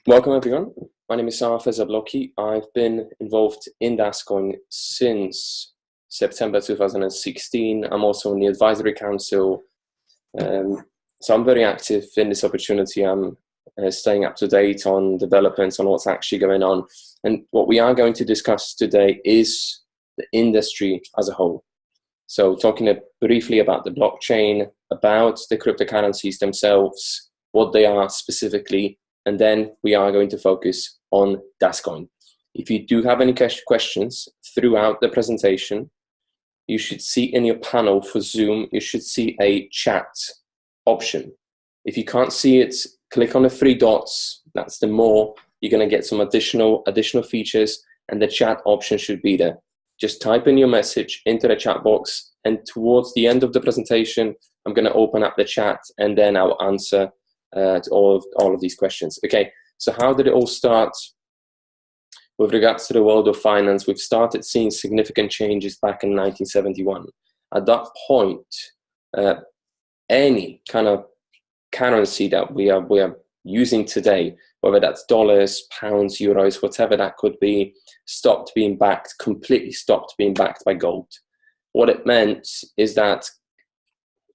Welcome everyone. My name is Arthur Zablocki. I've been involved in DasCoin since September 2016. I'm also on the advisory council. So I'm very active in this opportunity. I'm staying up to date on developments, on what's actually going on. And what we are going to discuss today is the industry as a whole. So talking briefly about the blockchain, about the cryptocurrencies themselves, what they are specifically, and then we are going to focus on DasCoin. If you do have any questions throughout the presentation, you should see in your panel for Zoom, you should see a chat option. If you can't see it, click on the three dots. That's the more. You're going to get some additional features, and the chat option should be there. Just type in your message into the chat box, and towards the end of the presentation, I'm going to open up the chat, and then I'll answer to all of these questions. Okay, so how did it all start? With regards to the world of finance, we've started seeing significant changes back in 1971. At that point, any kind of currency that we are using today, whether that's dollars, pounds, euros, whatever that could be, completely stopped being backed by gold. What it meant is that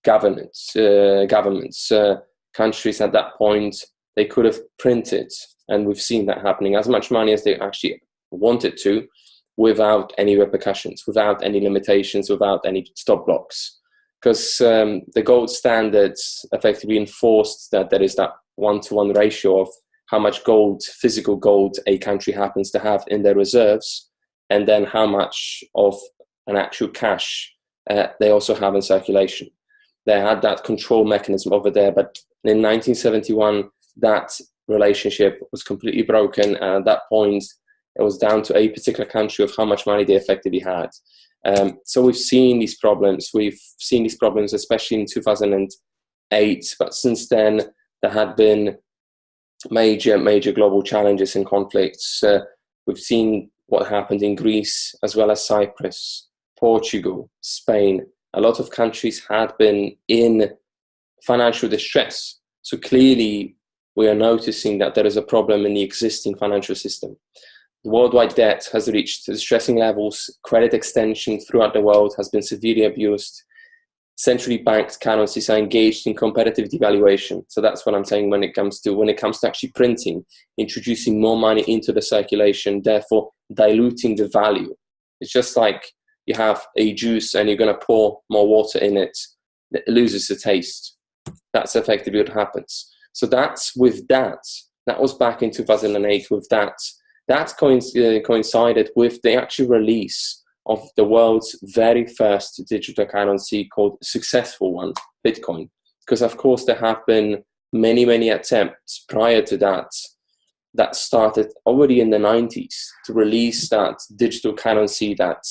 governments, countries at that point, they could have printed, and we've seen that happening, as much money as they actually wanted to, without any repercussions, without any limitations, without any stop blocks. Because the gold standards effectively enforced that there is that one-to-one ratio of how much gold, physical gold, a country happens to have in their reserves, and then how much of an actual cash they also have in circulation. They had that control mechanism over there, but in 1971, that relationship was completely broken. And at that point, it was down to a particular country of how much money they effectively had. So we've seen these problems. We've seen these problems, especially in 2008. But since then, there had been major global challenges and conflicts. We've seen what happened in Greece, as well as Cyprus, Portugal, Spain. A lot of countries had been in financial distress. So clearly, we are noticing that there is a problem in the existing financial system. Worldwide debt has reached distressing levels. Credit extension throughout the world has been severely abused. Centrally banked currencies are engaged in competitive devaluation. So that's what I'm saying when it comes to actually printing, introducing more money into the circulation, therefore diluting the value. It's just like you have a juice and you're going to pour more water in it, it loses the taste. That's effectively what happens. So that's with that. That was back in 2008 with that. That coincided with the actual release of the world's very first digital currency, called successful one, Bitcoin. Because of course there have been many attempts prior to that started already in the 90s to release that digital currency that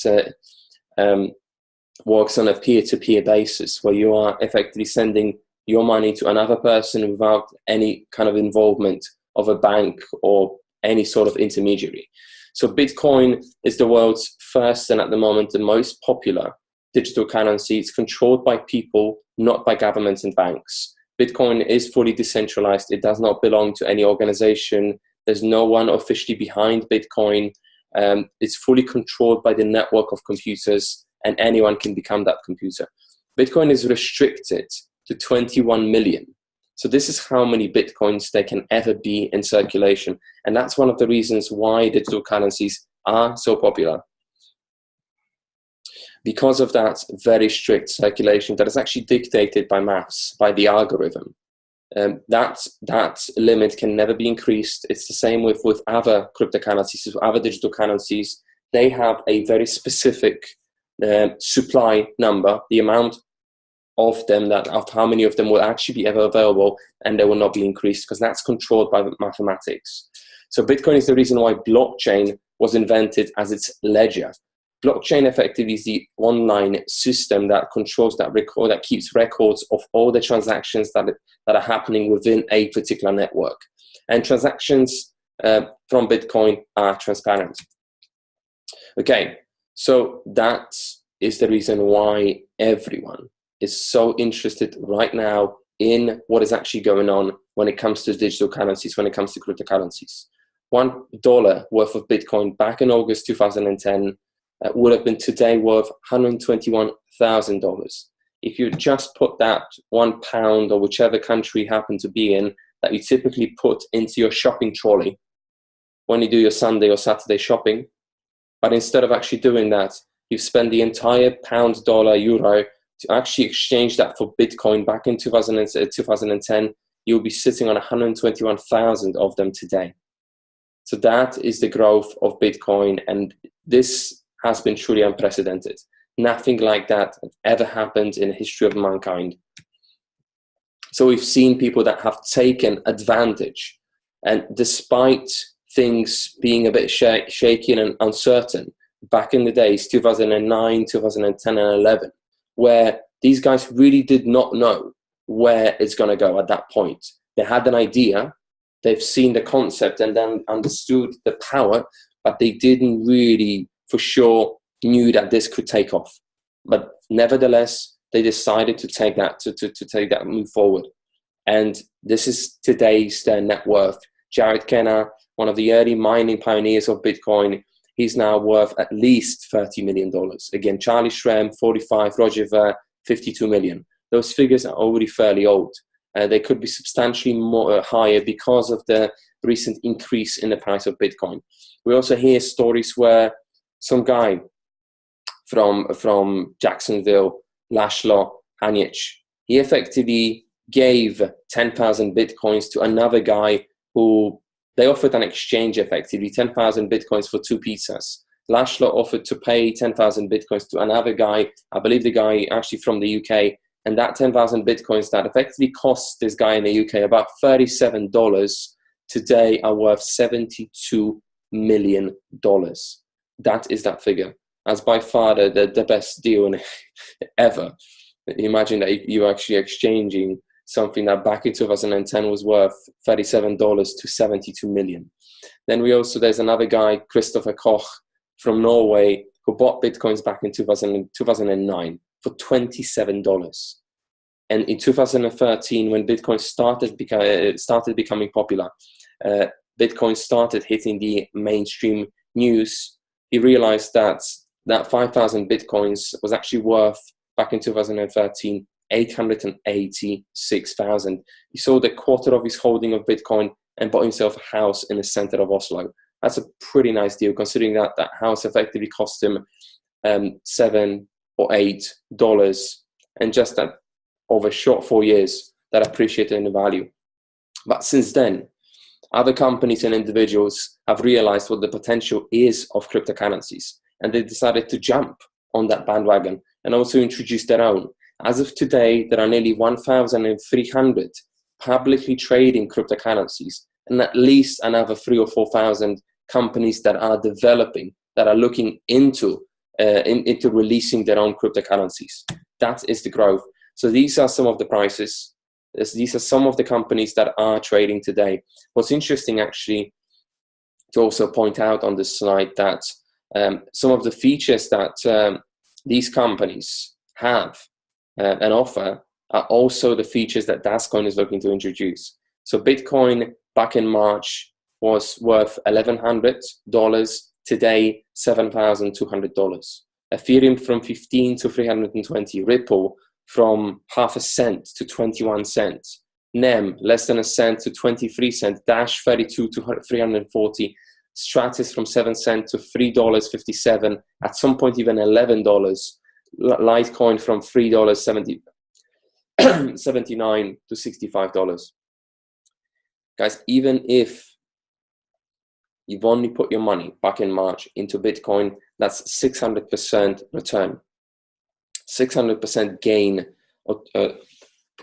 works on a peer-to-peer basis, where you are effectively sending your money to another person without any kind of involvement of a bank or any sort of intermediary. So Bitcoin is the world's first, and at the moment the most popular digital currency. It's controlled by people, not by governments and banks. Bitcoin is fully decentralized. It does not belong to any organization. There's no one officially behind Bitcoin. It's fully controlled by the network of computers, and anyone can become that computer. Bitcoin is restricted to 21 million. So this is how many Bitcoins there can ever be in circulation. And that's one of the reasons why digital currencies are so popular. Because of that very strict circulation that is actually dictated by maths, by the algorithm. That limit can never be increased. It's the same with other cryptocurrencies, with other digital currencies. They have a very specific supply number, the amount of them, of how many of them will actually be ever available, and they will not be increased, because that's controlled by mathematics. So Bitcoin is the reason why blockchain was invented as its ledger. Blockchain effectively is the online system that controls that record, that keeps records of all the transactions that are happening within a particular network. And transactions from Bitcoin are transparent. Okay, so that is the reason why everyone is so interested right now in what is actually going on when it comes to digital currencies, when it comes to cryptocurrencies. $1 worth of Bitcoin back in August 2010 would have been today worth $121,000. If you just put that £1 or whichever country you happen to be in that you typically put into your shopping trolley when you do your Sunday or Saturday shopping, but instead of actually doing that, you've spent the entire pound, dollar, euro to actually exchange that for Bitcoin back in 2010, you'll be sitting on 121,000 of them today. So that is the growth of Bitcoin, and this has been truly unprecedented. Nothing like that ever happened in the history of mankind. So we've seen people that have taken advantage, and despite things being a bit shaky and uncertain back in the days, 2009, 2010, and 11, where these guys really did not know where it's going to go at that point. They had an idea, they've seen the concept and then understood the power, but they didn't really for sure knew that this could take off. But nevertheless, they decided to take that move forward. And this is today's their net worth. Jared Kenner, one of the early mining pioneers of Bitcoin, he's now worth at least $30 million. Again, Charlie Shrem, 45, Roger Ver, 52 million. Those figures are already fairly old. They could be substantially more higher because of the recent increase in the price of Bitcoin. We also hear stories where some guy from Jacksonville, Laszlo Hanic, he effectively gave 10,000 Bitcoins to another guy who they offered an exchange, effectively 10,000 Bitcoins for 2 pizzas. Laszlo offered to pay 10,000 Bitcoins to another guy, I believe the guy actually from the UK, and that 10,000 Bitcoins that effectively cost this guy in the UK about $37 today are worth $72 million. That is that figure. That's by far the best deal ever. Imagine that you're actually exchanging something that back in 2010 was worth $37 to $72 million. Then there's another guy, Christopher Koch from Norway, who bought Bitcoins back in 2009 for $27. And in 2013, when Bitcoin started becoming popular, Bitcoin started hitting the mainstream news, he realized that 5,000 Bitcoins was actually worth, back in 2013, 886,000. He sold a quarter of his holding of Bitcoin and bought himself a house in the center of Oslo. That's a pretty nice deal, considering that that house effectively cost him $7 or $8, and just that over short 4 years that appreciated in the value. But since then, other companies and individuals have realized what the potential is of cryptocurrencies, and they decided to jump on that bandwagon and also introduce their own. As of today, there are nearly 1,300 publicly trading cryptocurrencies, and at least another 3,000 or 4,000 companies that are developing, that are looking into releasing their own cryptocurrencies. That is the growth. So these are some of the prices. These are some of the companies that are trading today. What's interesting, actually, to also point out on this slide, that some of the features that these companies have and offer are also the features that DasCoin is looking to introduce. So Bitcoin back in March was worth $1,100. Today, $7,200. Ethereum from 15 to 320. Ripple from half a cent to 21 cents. NEM less than a cent to 23 cents. Dash 32 to 340. Stratis from 7 cents to $3.57. At some point even $11. Litecoin from $3.79 to $65. Guys, even if you've only put your money back in March into Bitcoin, that's 600% return, 600% gain.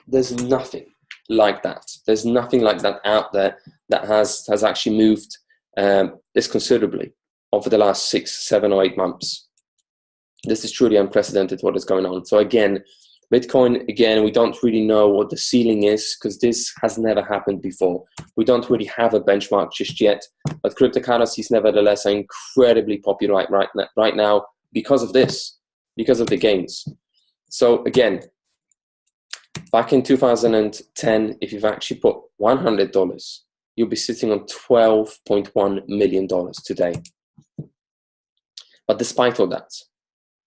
There's nothing like that. There's nothing like that out there that has actually moved this considerably over the last 6, 7, or 8 months. This is truly unprecedented what is going on. So again, Bitcoin, we don't really know what the ceiling is, because this has never happened before. We don't really have a benchmark just yet, but cryptocurrencies nevertheless are incredibly popular right now because of this, because of the gains. So again, Back in 2010, if you've actually put $100, you'll be sitting on $12.1 million today. But despite all that,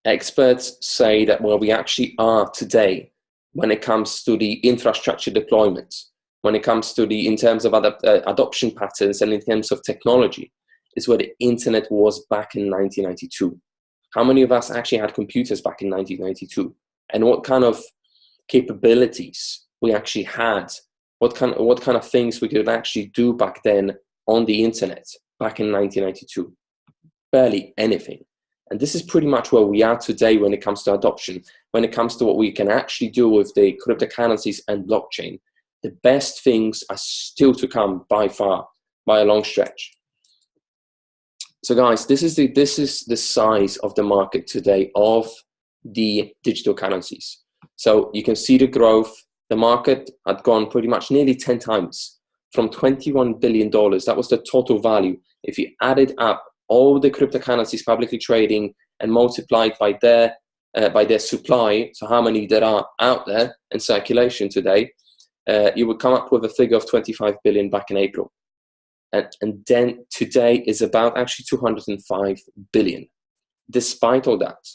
experts say that where we actually are today, when it comes to the infrastructure deployment, when it comes to in terms of adoption patterns and in terms of technology, is where the internet was back in 1992. How many of us actually had computers back in 1992? And what kind of capabilities we actually had? What kind of things we could actually do back then on the internet back in 1992? Barely anything. And this is pretty much where we are today when it comes to adoption, when it comes to what we can actually do with the cryptocurrencies and blockchain. The best things are still to come by far, by a long stretch. So guys, this is the size of the market today of the digital currencies. So you can see the growth. The market had gone pretty much nearly 10 times from $21 billion. That was the total value. If you added up all the cryptocurrencies publicly trading and multiplied by their supply, so how many there are out there in circulation today, you would come up with a figure of 25 billion back in April. And then today is about actually 205 billion. Despite all that,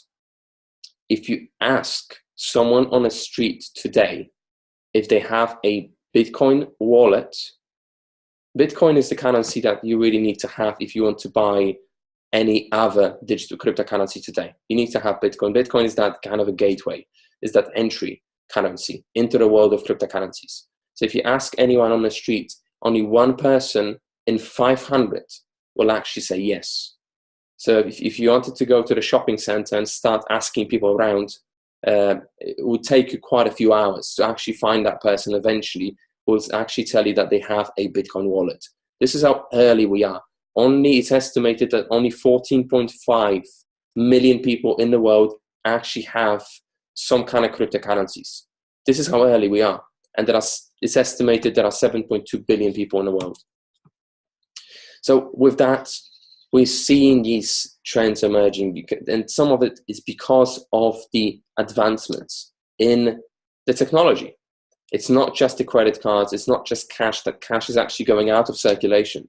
if you ask someone on the street today if they have a Bitcoin wallet, Bitcoin is the currency that you really need to have if you want to buy any other digital cryptocurrency today. You need to have Bitcoin. Bitcoin is that kind of a gateway, is that entry currency into the world of cryptocurrencies. So if you ask anyone on the street, only one person in 500 will actually say yes. So if you wanted to go to the shopping center and start asking people around, it would take you quite a few hours to actually find that person eventually who will actually tell you that they have a Bitcoin wallet. This is how early we are. It's estimated that only 14.5 million people in the world actually have some kind of cryptocurrencies. This is how early we are. And it's estimated there are 7.2 billion people in the world. So with that, we're seeing these trends emerging, and some of it is because of the advancements in the technology. It's not just the credit cards, it's not just cash. That cash is actually going out of circulation.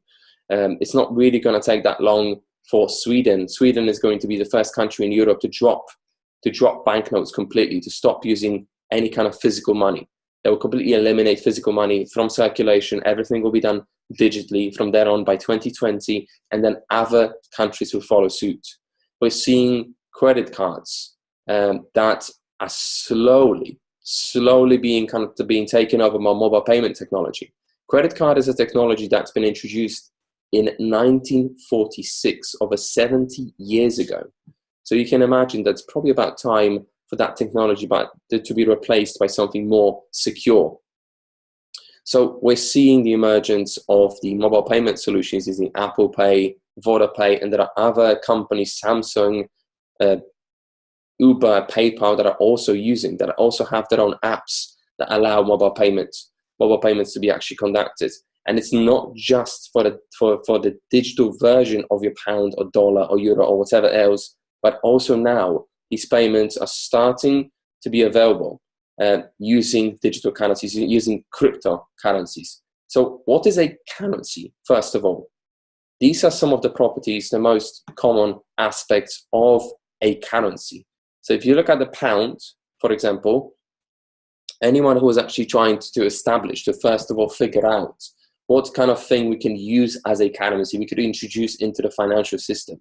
It's not really going to take that long for Sweden. Sweden is going to be the first country in Europe to drop banknotes completely, to stop using any kind of physical money. They will completely eliminate physical money from circulation. Everything will be done digitally from there on by 2020, and then other countries will follow suit. We're seeing credit cards that are slowly being taken over by mobile payment technology. Credit card is a technology that's been introduced in 1946, over 70 years ago. So you can imagine that's probably about time for that technology to be replaced by something more secure. So we're seeing the emergence of the mobile payment solutions using Apple Pay, VodaPay, and there are other companies, Samsung, Uber, PayPal, that also have their own apps that allow mobile payments to be actually conducted. And it's not just for the digital version of your pound or dollar or euro or whatever else, but also now these payments are starting to be available using digital currencies, using cryptocurrencies. So what is a currency, first of all? These are some of the properties, the most common aspects of a currency. So if you look at the pound, for example, anyone who is actually trying to establish, to first of all figure out what kind of thing we can use as a currency, we could introduce into the financial system,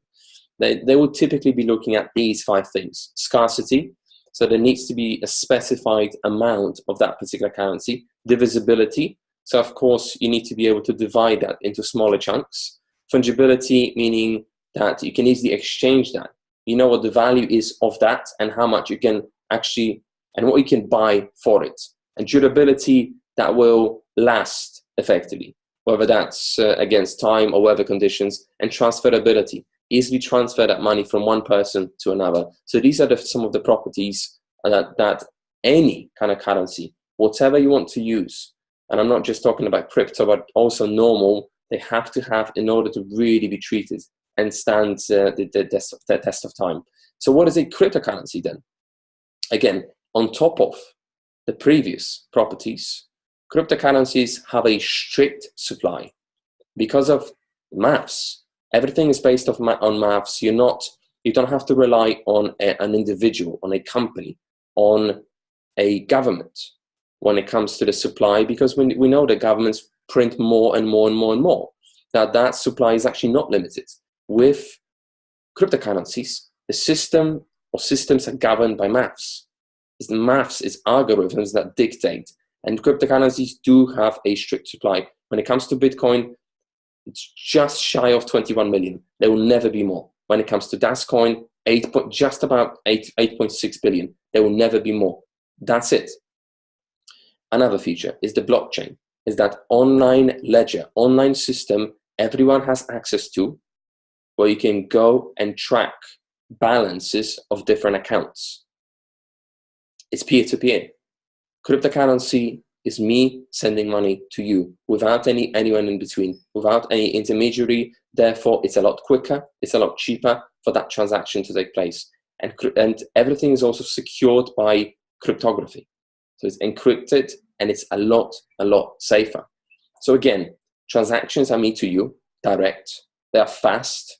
they would typically be looking at these 5 things. Scarcity, so there needs to be a specified amount of that particular currency. Divisibility, so of course you need to be able to divide that into smaller chunks. Fungibility, meaning that you can easily exchange that. You know what the value is of that and how much you can actually, and what you can buy for it. And durability, that will last effectively, whether that's against time or weather conditions. And transferability, easily transfer that money from one person to another. So these are some of the properties that any kind of currency, whatever you want to use, and I'm not just talking about crypto, but also normal, they have to have in order to really be treated and stand the test of time. So what is a cryptocurrency then? Again, on top of the previous properties, cryptocurrencies have a strict supply because of maths. Everything is based on maths. You don't have to rely on an individual, on a company, on a government when it comes to the supply, because we know that governments print more and more and more and more. That supply is actually not limited. With cryptocurrencies, the system or systems are governed by maths. It's maths, it's algorithms that dictate. And cryptocurrencies do have a strict supply. When it comes to Bitcoin, it's just shy of 21 million. There will never be more. When it comes to DasCoin, just about 8.6 billion. There will never be more. That's it. Another feature is the blockchain, is that online ledger, online system everyone has access to, where you can go and track balances of different accounts. It's peer-to-peer. Cryptocurrency is me sending money to you without anyone in between, without any intermediary. Therefore, it's a lot quicker, it's a lot cheaper for that transaction to take place. And everything is also secured by cryptography. So it's encrypted and it's a lot safer. So again, transactions are me to you, direct. They are fast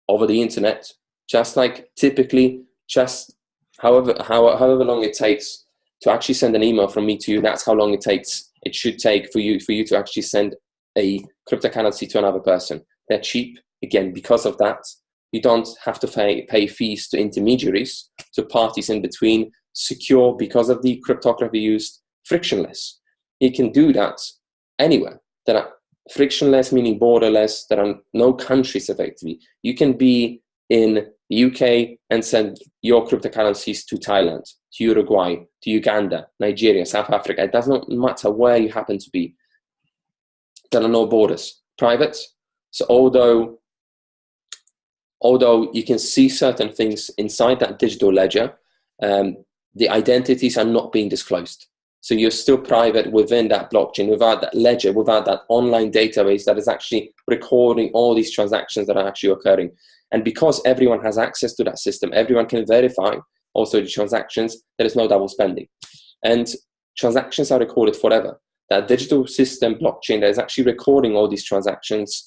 over the internet, just like typically, just however long it takes to actually send an email from me to you, that's how long it should take for you to actually send a cryptocurrency to another person. They're cheap, again, because of that. You don't have to pay fees to intermediaries, to parties in between, secure because of the cryptography used, frictionless. You can do that anywhere. There are frictionless, meaning borderless. There are no countries effectively. You can be in the UK and send your cryptocurrencies to Thailand, to Uruguay, to Uganda, Nigeria, South Africa. It does not matter where you happen to be. There are no borders. Private. So although you can see certain things inside that digital ledger, the identities are not being disclosed. So you're still private within that blockchain, without that ledger, without that online database that is actually recording all these transactions that are actually occurring. And because everyone has access to that system, everyone can verify also the transactions, there is no double spending. And transactions are recorded forever. That digital system blockchain that is actually recording all these transactions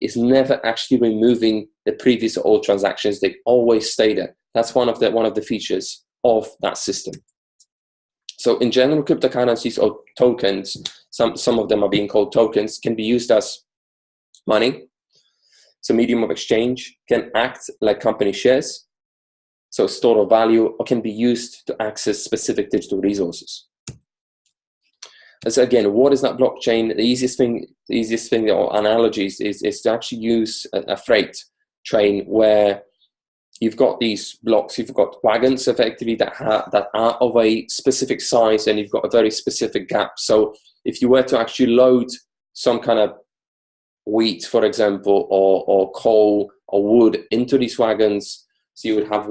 is never actually removing the previous or old transactions. They always stay there. That's one of the features of that system. So in general, cryptocurrencies or tokens, some of them are being called tokens, can be used as money. So medium of exchange, can act like company shares, so store of value, or can be used to access specific digital resources. So again, what is that blockchain? The easiest thing or analogies is to actually use a freight train where you've got these blocks, you've got wagons effectively that are of a specific size, and you've got a very specific gap. So if you were to actually load some kind of wheat, for example, or coal or wood into these wagons, so you would have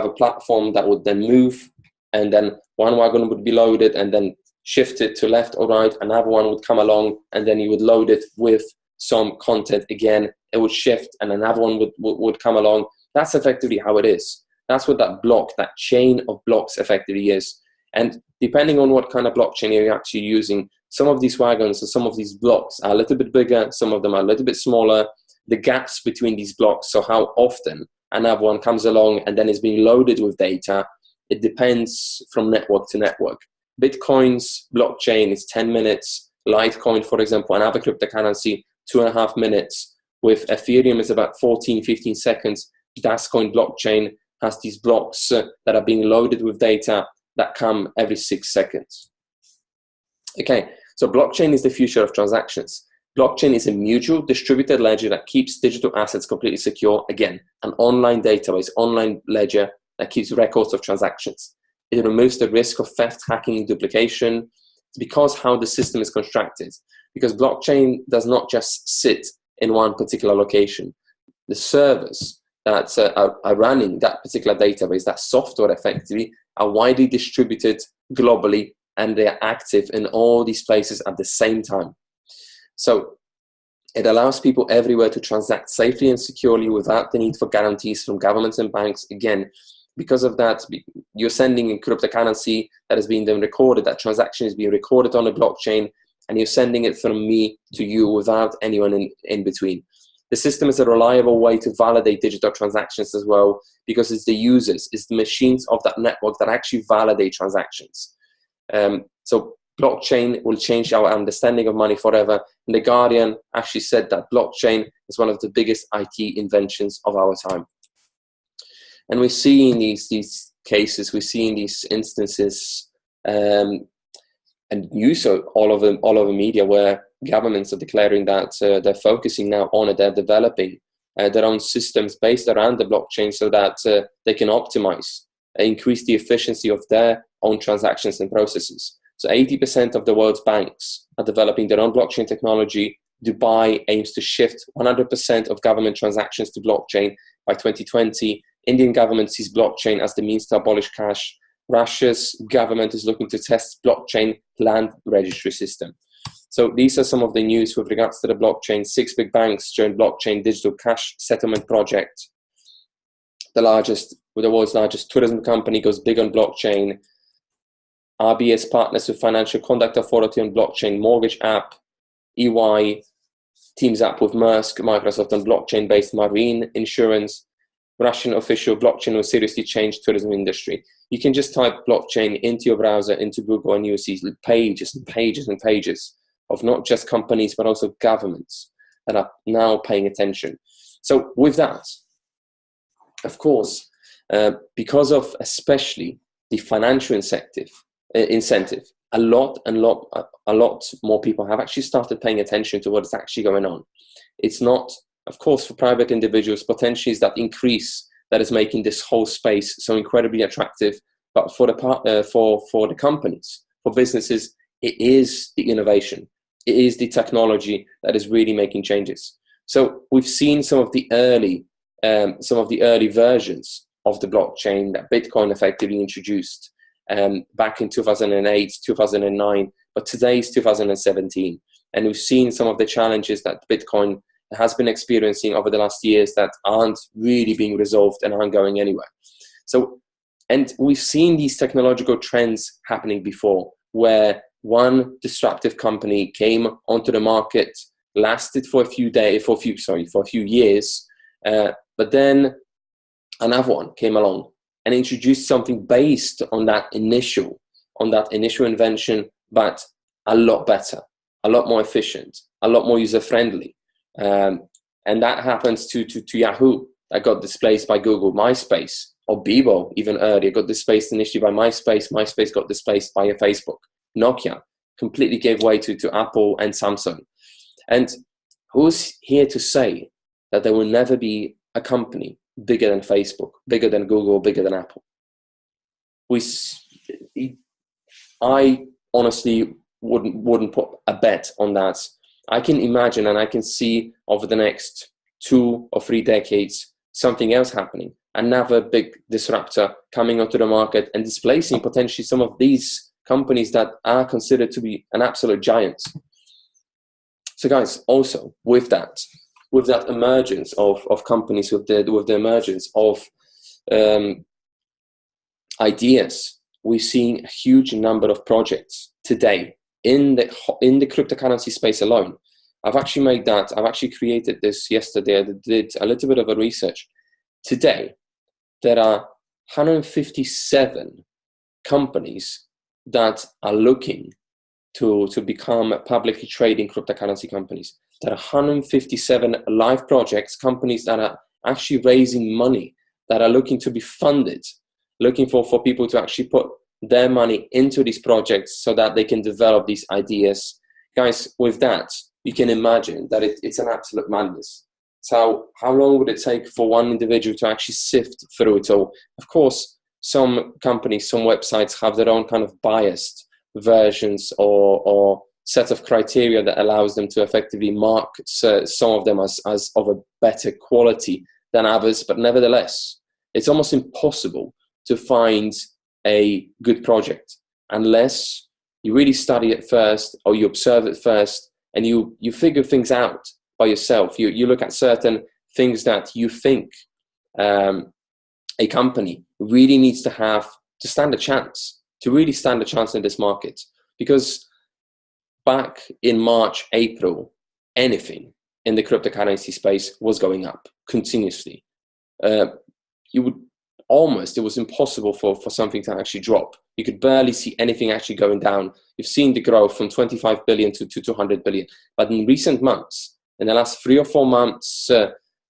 a platform that would then move, and then one wagon would be loaded and then shifted to left or right, another one would come along, and then you would load it with some content again, it would shift, and another one would come along. That's effectively how it is. That's what that chain of blocks effectively is. And depending on what kind of blockchain you're actually using, some of these wagons or some of these blocks are a little bit bigger, some of them are a little bit smaller. The gaps between these blocks, so how often another one comes along and then is being loaded with data, it depends from network to network. Bitcoin's blockchain is 10 minutes. Litecoin, for example, another cryptocurrency, 2.5 minutes. With Ethereum, it's about 15 seconds. DasCoin blockchain has these blocks that are being loaded with data that come every 6 seconds. Okay, so blockchain is the future of transactions. Blockchain is a mutual distributed ledger that keeps digital assets completely secure. Again, an online database, online ledger that keeps records of transactions. It removes the risk of theft, hacking, and duplication. It's because how the system is constructed. Because blockchain does not just sit in one particular location. The servers that are running that particular database, that software effectively, are widely distributed globally, and they are active in all these places at the same time. So it allows people everywhere to transact safely and securely without the need for guarantees from governments and banks. Again, because of that, you're sending a cryptocurrency that is being then recorded, that transaction is being recorded on a blockchain, and you're sending it from me to you without anyone in between. The system is a reliable way to validate digital transactions as well, because it's the users, it's the machines of that network that actually validate transactions. So blockchain will change our understanding of money forever. And The Guardian actually said that blockchain is one of the biggest IT inventions of our time. And we see in these cases, we see in these instances, and news all over media, where governments are declaring that they're focusing now on it. They're developing their own systems based around the blockchain so that they can optimize, increase the efficiency of their own transactions and processes. So 80% of the world's banks are developing their own blockchain technology. Dubai aims to shift 100% of government transactions to blockchain by 2020. Indian government sees blockchain as the means to abolish cash. Russia's government is looking to test blockchain land registry system. So these are some of the news with regards to the blockchain. 6 big banks joined blockchain digital cash settlement project. The world's largest tourism company goes big on blockchain. RBS partners with Financial Conduct Authority on blockchain mortgage app. EY teams up with Maersk, Microsoft on blockchain-based marine insurance. Russian official blockchain will seriously change tourism industry. You can just type blockchain into your browser, into Google, and you'll see pages and pages and pages of not just companies, but also governments that are now paying attention. So with that, of course, because of especially the financial incentive, a lot more people have actually started paying attention to what is actually going on. It's not, of course, for private individuals, potentially is that increase that is making this whole space so incredibly attractive. But for the companies, for businesses, it is the innovation, it is the technology that is really making changes. So we've seen some of the early versions of the blockchain that Bitcoin effectively introduced back in 2008, 2009, but today's 2017. And we've seen some of the challenges that Bitcoin has been experiencing over the last years that aren't really being resolved and aren't going anywhere. So, and we've seen these technological trends happening before, where one disruptive company came onto the market, lasted for a few years, but then another one came along and introduced something based on that initial invention, but a lot better, a lot more efficient, a lot more user-friendly. And that happens to Yahoo, that got displaced by Google. MySpace, or Bebo even earlier, got displaced initially by MySpace. MySpace got displaced by Facebook. Nokia completely gave way to Apple and Samsung. And who's here to say that there will never be a company bigger than Facebook, bigger than Google, bigger than Apple? I honestly wouldn't put a bet on that. I can imagine and I can see over the next 2 or 3 decades something else happening, another big disruptor coming onto the market and displacing potentially some of these companies that are considered to be an absolute giant. So guys, also with that emergence of companies, with the emergence of ideas, we're seeing a huge number of projects today in the cryptocurrency space alone. I've actually created this yesterday. I did a little bit of a research. Today, there are 157 companies that are looking to become publicly trading cryptocurrency companies. There are 157 live projects, companies that are actually raising money, that are looking to be funded, looking for people to actually put their money into these projects so that they can develop these ideas. Guys, with that, you can imagine that it's an absolute madness. So how long would it take for one individual to actually sift through it all? Of course, some companies, some websites have their own kind of biased versions or set of criteria that allows them to effectively mark some of them as of a better quality than others. But nevertheless, it's almost impossible to find a good project unless you really study it first, or you observe it first, and you figure things out by yourself. You look at certain things that you think a company really needs to stand a chance, to really stand a chance in this market. Because back in March, April, anything in the cryptocurrency space was going up continuously. You would almost, it was impossible for something to actually drop. You could barely see anything actually going down. You've seen the growth from 25 billion to 200 billion. But in recent months, in the last 3 or 4 months,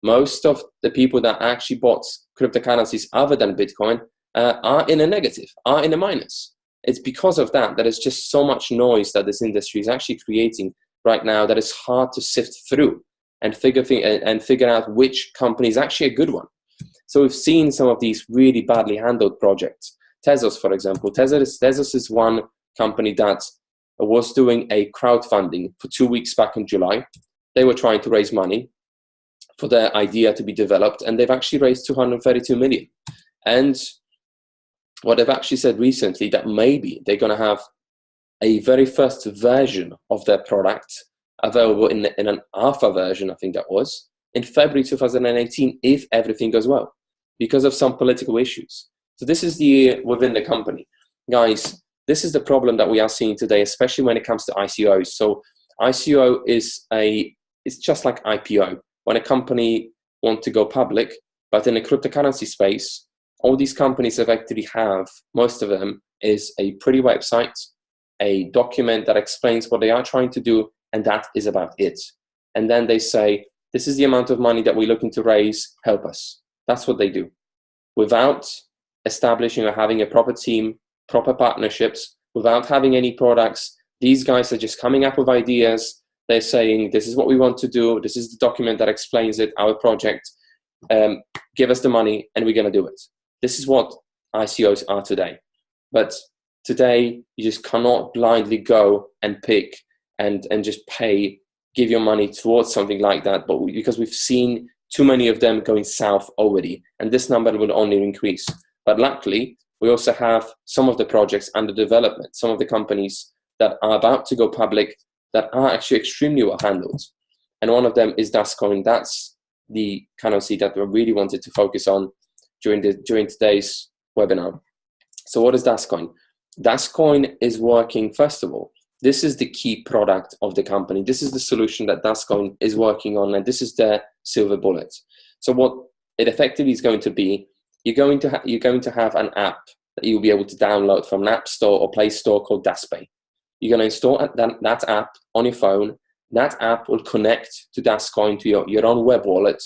most of the people that actually bought cryptocurrencies other than Bitcoin are in a negative, are in a minus. It's because of that there's just so much noise that this industry is actually creating right now that it's hard to sift through and figure out which company is actually a good one. So we've seen some of these really badly handled projects. Tezos, for example. Tezos is one company that was doing a crowdfunding for 2 weeks back in July. They were trying to raise money for their idea to be developed, and they've actually raised 232 million. And what they've actually said recently, that maybe they're going to have a very first version of their product available in an alpha version, I think that was, in February 2018, if everything goes well, because of some political issues. So this is within the company. Guys, this is the problem that we are seeing today, especially when it comes to ICOs. So ICO it's just like IPO. When a company wants to go public, but in the cryptocurrency space, all these companies effectively have, most of them, is a pretty website, a document that explains what they are trying to do, and that is about it. And then they say, this is the amount of money that we're looking to raise, help us. That's what they do. Without establishing or having a proper team, proper partnerships, without having any products, these guys are just coming up with ideas. They're saying, this is what we want to do. This is the document that explains it, our project. Give us the money and we're going to do it. This is what ICOs are today. But today, you just cannot blindly go and pick and just give your money towards something like that. But because we've seen too many of them going south already, and this number will only increase. But luckily, we also have some of the projects under development, some of the companies that are about to go public that are actually extremely well handled. And one of them is DasCoin. That's the currency that we really wanted to focus on during today's webinar. So what is DasCoin? DasCoin is working, first of all, this is the key product of the company. This is the solution that DasCoin is working on, and this is their silver bullet. So what it effectively is going to be, you're going to have an app that you'll be able to download from an app store or Play Store called DasPay. You're going to install that app on your phone. That app will connect to DasCoin, to your own web wallet,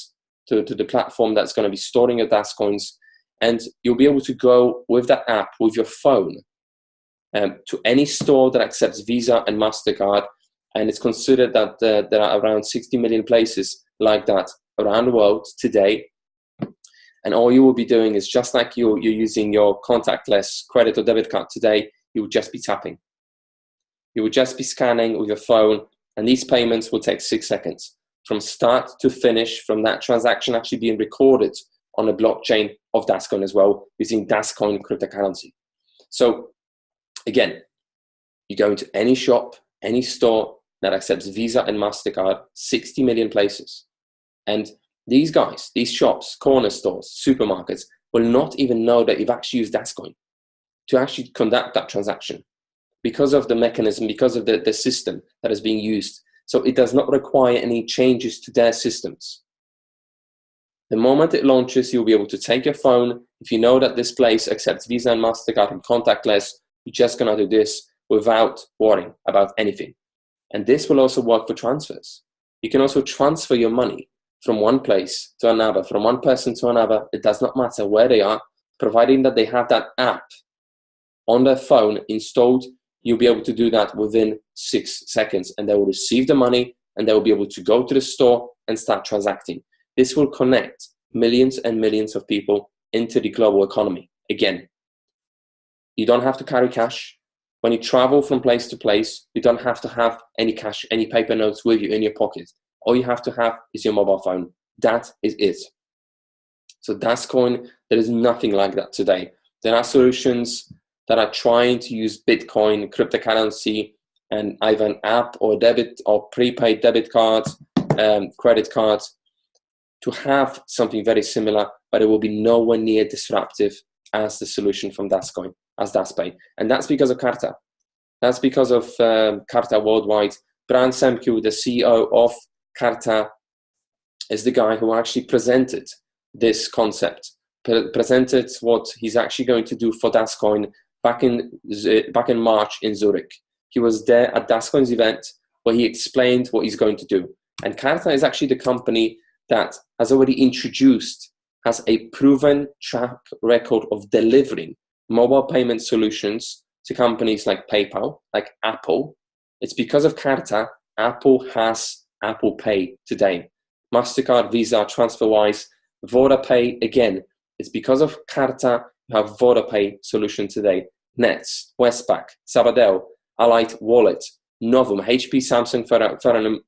to the platform that's going to be storing your DasCoins, and you'll be able to go with that app with your phone to any store that accepts Visa and MasterCard, and it's considered that there are around 60 million places like that around the world today. And all you will be doing is, just like you're using your contactless credit or debit card today, you will just be tapping. You will just be scanning with your phone, and these payments will take 6 seconds from start to finish, from that transaction actually being recorded on a blockchain of DasCoin as well, using DasCoin cryptocurrency. So again, you go into any shop, any store that accepts Visa and MasterCard, 60 million places. And these guys, these shops, corner stores, supermarkets, will not even know that you've actually used DasCoin to actually conduct that transaction, because of the mechanism, because of the system that is being used. So it does not require any changes to their systems. The moment it launches, you'll be able to take your phone. If you know that this place accepts Visa and MasterCard and contactless, you're just going to do this without worrying about anything. And this will also work for transfers. You can also transfer your money from one place to another, from one person to another. It does not matter where they are, providing that they have that app on their phone installed. You'll be able to do that within 6 seconds, and they will receive the money, and they will be able to go to the store and start transacting. This will connect millions and millions of people into the global economy. Again, you don't have to carry cash. When you travel from place to place, you don't have to have any cash, any paper notes with you in your pocket. All you have to have is your mobile phone. That is it. So DasCoin, there is nothing like that today. There are solutions that are trying to use Bitcoin, cryptocurrency, and either an app or debit or prepaid debit cards, credit cards, to have something very similar, but it will be nowhere near disruptive as the solution from DasCoin, as DasPay. And that's because of Carta. That's because of Carta Worldwide. Bran Semku, the CEO of Carta, is the guy who actually presented this concept, presented what he's actually going to do for DasCoin back in March in Zurich. He was there at DasCoin's event where he explained what he's going to do. And Carta is actually the company that has already introduced, has a proven track record of delivering mobile payment solutions to companies like PayPal, like Apple. It's because of Carta, Apple has Apple Pay today. MasterCard, Visa, TransferWise, VodaPay, again, it's because of Carta, you have VodaPay solution today. Nets, Westpac, Sabadell, Allied Wallet, Novum, HP, Samsung, Ferranum,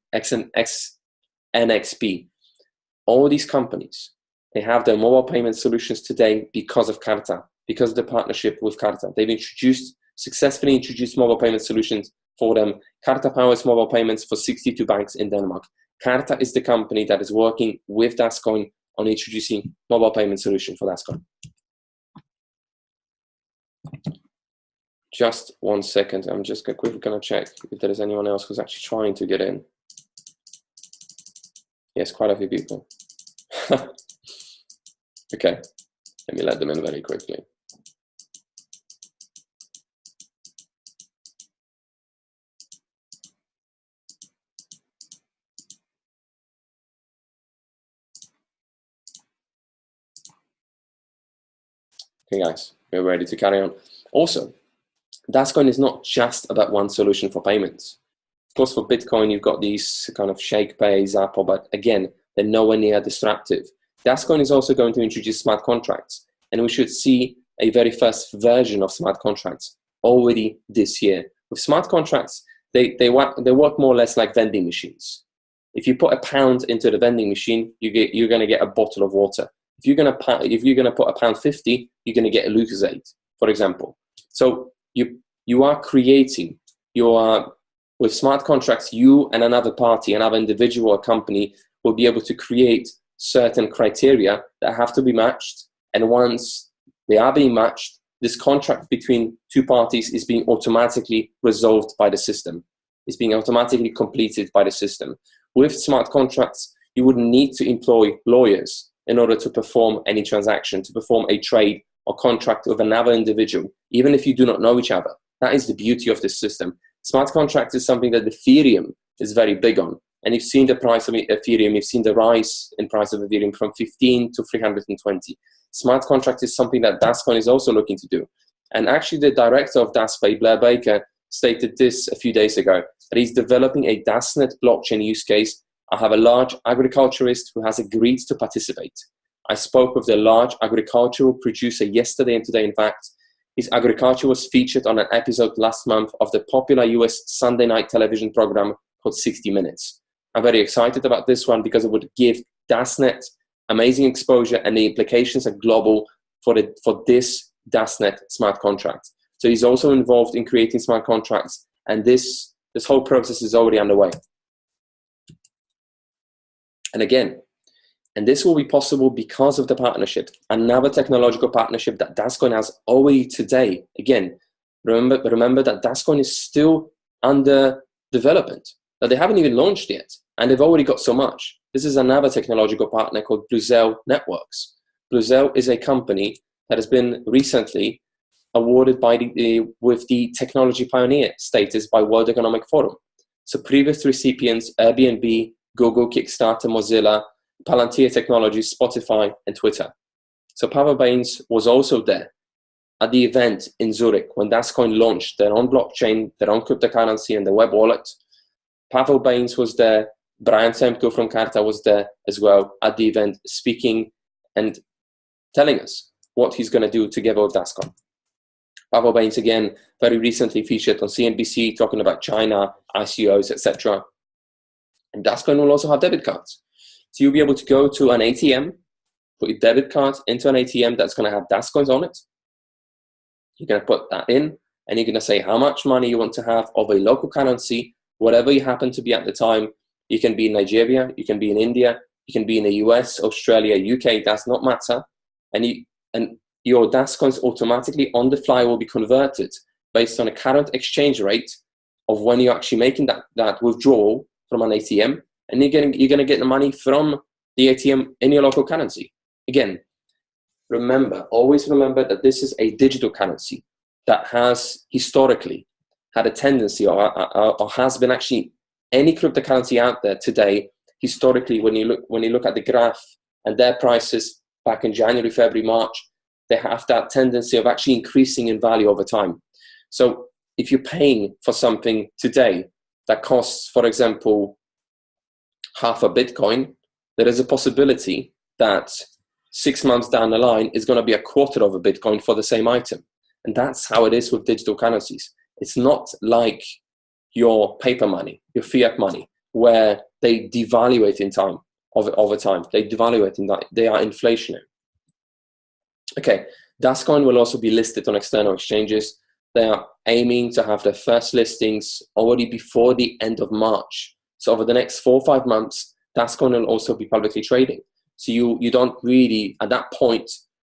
NXP. All these companies, they have their mobile payment solutions today because of Carta, because of the partnership with Carta. They've successfully introduced mobile payment solutions for them. Carta powers mobile payments for 62 banks in Denmark. Carta is the company that is working with DasCoin on introducing mobile payment solution for DasCoin. Just 1 second. I'm just quickly going to check if there is anyone else who's actually trying to get in. Yes, quite a few people. Okay, let me let them in very quickly. Okay, guys, we're ready to carry on. Also, DasCoin is not just about one solution for payments. Of course, for Bitcoin, you've got these kind of Shake Pay, Zappo, but again, they're nowhere near disruptive. DasCoin is also going to introduce smart contracts, and we should see a very first version of smart contracts already this year. With smart contracts, they work more or less like vending machines. If you put £1 into the vending machine, you're going to get a bottle of water. If you're going to put £1.50, you're going to get a Lucozade, for example. So you are creating with smart contracts, you and another party, another individual or company will be able to create certain criteria that have to be matched. And once they are being matched, this contract between two parties is being automatically resolved by the system. It's being automatically completed by the system. With smart contracts, you wouldn't need to employ lawyers in order to perform any transaction, to perform a trade or contract with another individual, even if you do not know each other. That is the beauty of this system. Smart contracts is something that Ethereum is very big on. And you've seen the price of Ethereum, you've seen the rise in price of Ethereum from 15 to 320. Smart contract is something that DasCoin is also looking to do. And actually the director of DasPay, Blair Baker, stated this a few days ago, that he's developing a DasNet blockchain use case. I have a large agriculturist who has agreed to participate. I spoke with the large agricultural producer yesterday and today, in fact. His agriculture was featured on an episode last month of the popular US Sunday night television program called 60 Minutes. I'm very excited about this one because it would give DasNet amazing exposure, and the implications are global for this DasNet smart contract. So he's also involved in creating smart contracts, and this whole process is already underway. And again, and this will be possible because of the partnership, another technological partnership that DasCoin has already today. Again, remember that DasCoin is still under development, that they haven't even launched yet, and they've already got so much. This is another technological partner called Bluezell Networks. Bluezell is a company that has been recently awarded with the Technology Pioneer status by World Economic Forum. So previous recipients, Airbnb, Google, Kickstarter, Mozilla, Palantir Technologies, Spotify, and Twitter. So Pavel Baines was also there at the event in Zurich when DasCoin launched their own blockchain, their own cryptocurrency, and the web wallet. Pavel Baines was there. Brian Semko from Carta was there as well at the event, speaking and telling us what he's going to do together with DasCoin. Pavel Baines, again, very recently featured on CNBC talking about China, ICOs, etc. And DasCoin will also have debit cards. So you'll be able to go to an ATM, put your debit card into an ATM that's going to have DasCoins on it. You're going to put that in, and you're going to say how much money you want to have of a local currency, whatever you happen to be at the time. You can be in Nigeria, you can be in India, you can be in the US, Australia, UK, does not matter. and your DasCoins automatically on the fly will be converted based on a current exchange rate of when you're actually making that withdrawal from an ATM, and you're gonna get the money from the ATM in your local currency. Again, always remember that this is a digital currency that has historically had a tendency or has been actually any cryptocurrency out there today. Historically, when you look at the graph and their prices back in January, February, March, they have that tendency of actually increasing in value over time. So if you're paying for something today that costs, for example, half a Bitcoin, there is a possibility that 6 months down the line is going to be a quarter of a Bitcoin for the same item. And that's how it is with digital currencies. It's not like your paper money, your fiat money, where they devaluate in time, over time. They devaluate in that. They are inflationary. Okay, DasCoin will also be listed on external exchanges. They are aiming to have their first listings already before the end of March. So over the next 4 or 5 months, DasCoin will also be publicly trading. So you don't really, at that point,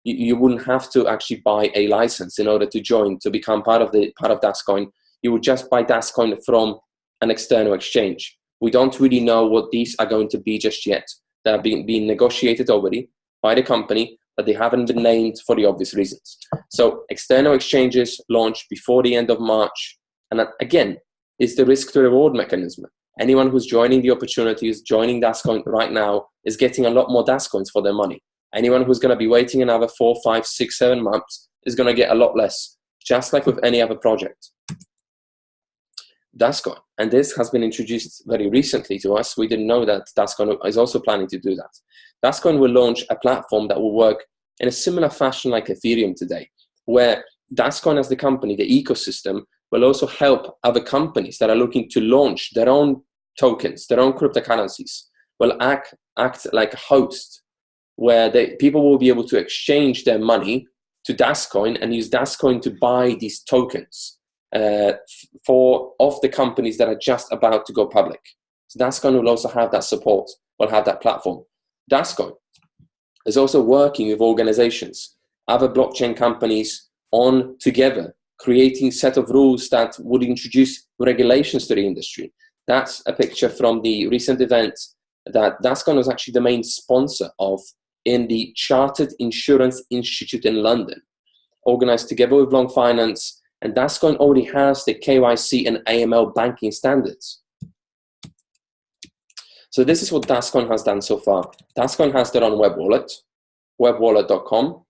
you wouldn't have to actually buy a license in order to become part of DasCoin. You would just buy DasCoin from an external exchange. We don't really know what these are going to be just yet. They are being negotiated already by the company, but they haven't been named for the obvious reasons. So external exchanges launch before the end of March. And that, again, is the risk to reward mechanism. Anyone who's joining the opportunities, joining DasCoin right now, is getting a lot more DasCoins for their money. Anyone who's going to be waiting another 4, 5, 6, 7 months is going to get a lot less, just like with any other project. DasCoin, and this has been introduced very recently to us. We didn't know that DasCoin is also planning to do that. DasCoin will launch a platform that will work in a similar fashion like Ethereum today, where DasCoin as the company, the ecosystem, will also help other companies that are looking to launch their own tokens, their own cryptocurrencies, will act like a host, where people will be able to exchange their money to DasCoin and use DasCoin to buy these tokens of the companies that are just about to go public. So DasCoin will also have that support, will have that platform. DasCoin is also working with organizations, other blockchain companies, on together, creating a set of rules that would introduce regulations to the industry. That's a picture from the recent event that DasCoin was actually the main sponsor of in the Chartered Insurance Institute in London, organized together with Long Finance, and DasCoin already has the KYC and AML banking standards. So this is what DasCoin has done so far. DasCoin has their own web wallet, webwallet.com.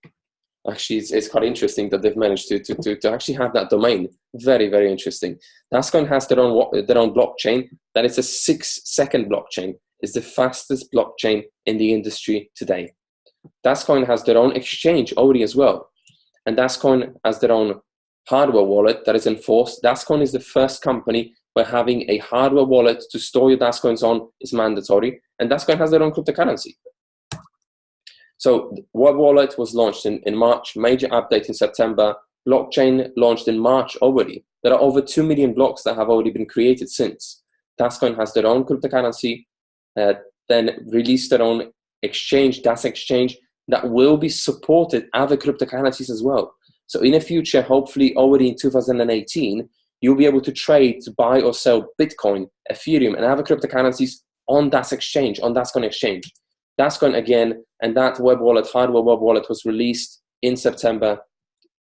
Actually, it's quite interesting that they've managed to actually have that domain. Very, very interesting. DasCoin has their own blockchain. That is a 6-second blockchain. It's the fastest blockchain in the industry today. DasCoin has their own exchange already as well. And DasCoin has their own hardware wallet that is enforced. DasCoin is the first company where having a hardware wallet to store your DasCoins on is mandatory. And DasCoin has their own cryptocurrency. So Web Wallet was launched in March, major update in September. Blockchain launched in March already. There are over 2 million blocks that have already been created since. DasCoin has their own cryptocurrency, then released their own exchange, Das Exchange, that will be supported other cryptocurrencies as well. So in the future, hopefully already in 2018, you'll be able to trade, to buy or sell Bitcoin, Ethereum, and other cryptocurrencies on Das Exchange, on DasCoin Exchange. DasCoin again, and that web wallet, hardware web wallet, was released in September,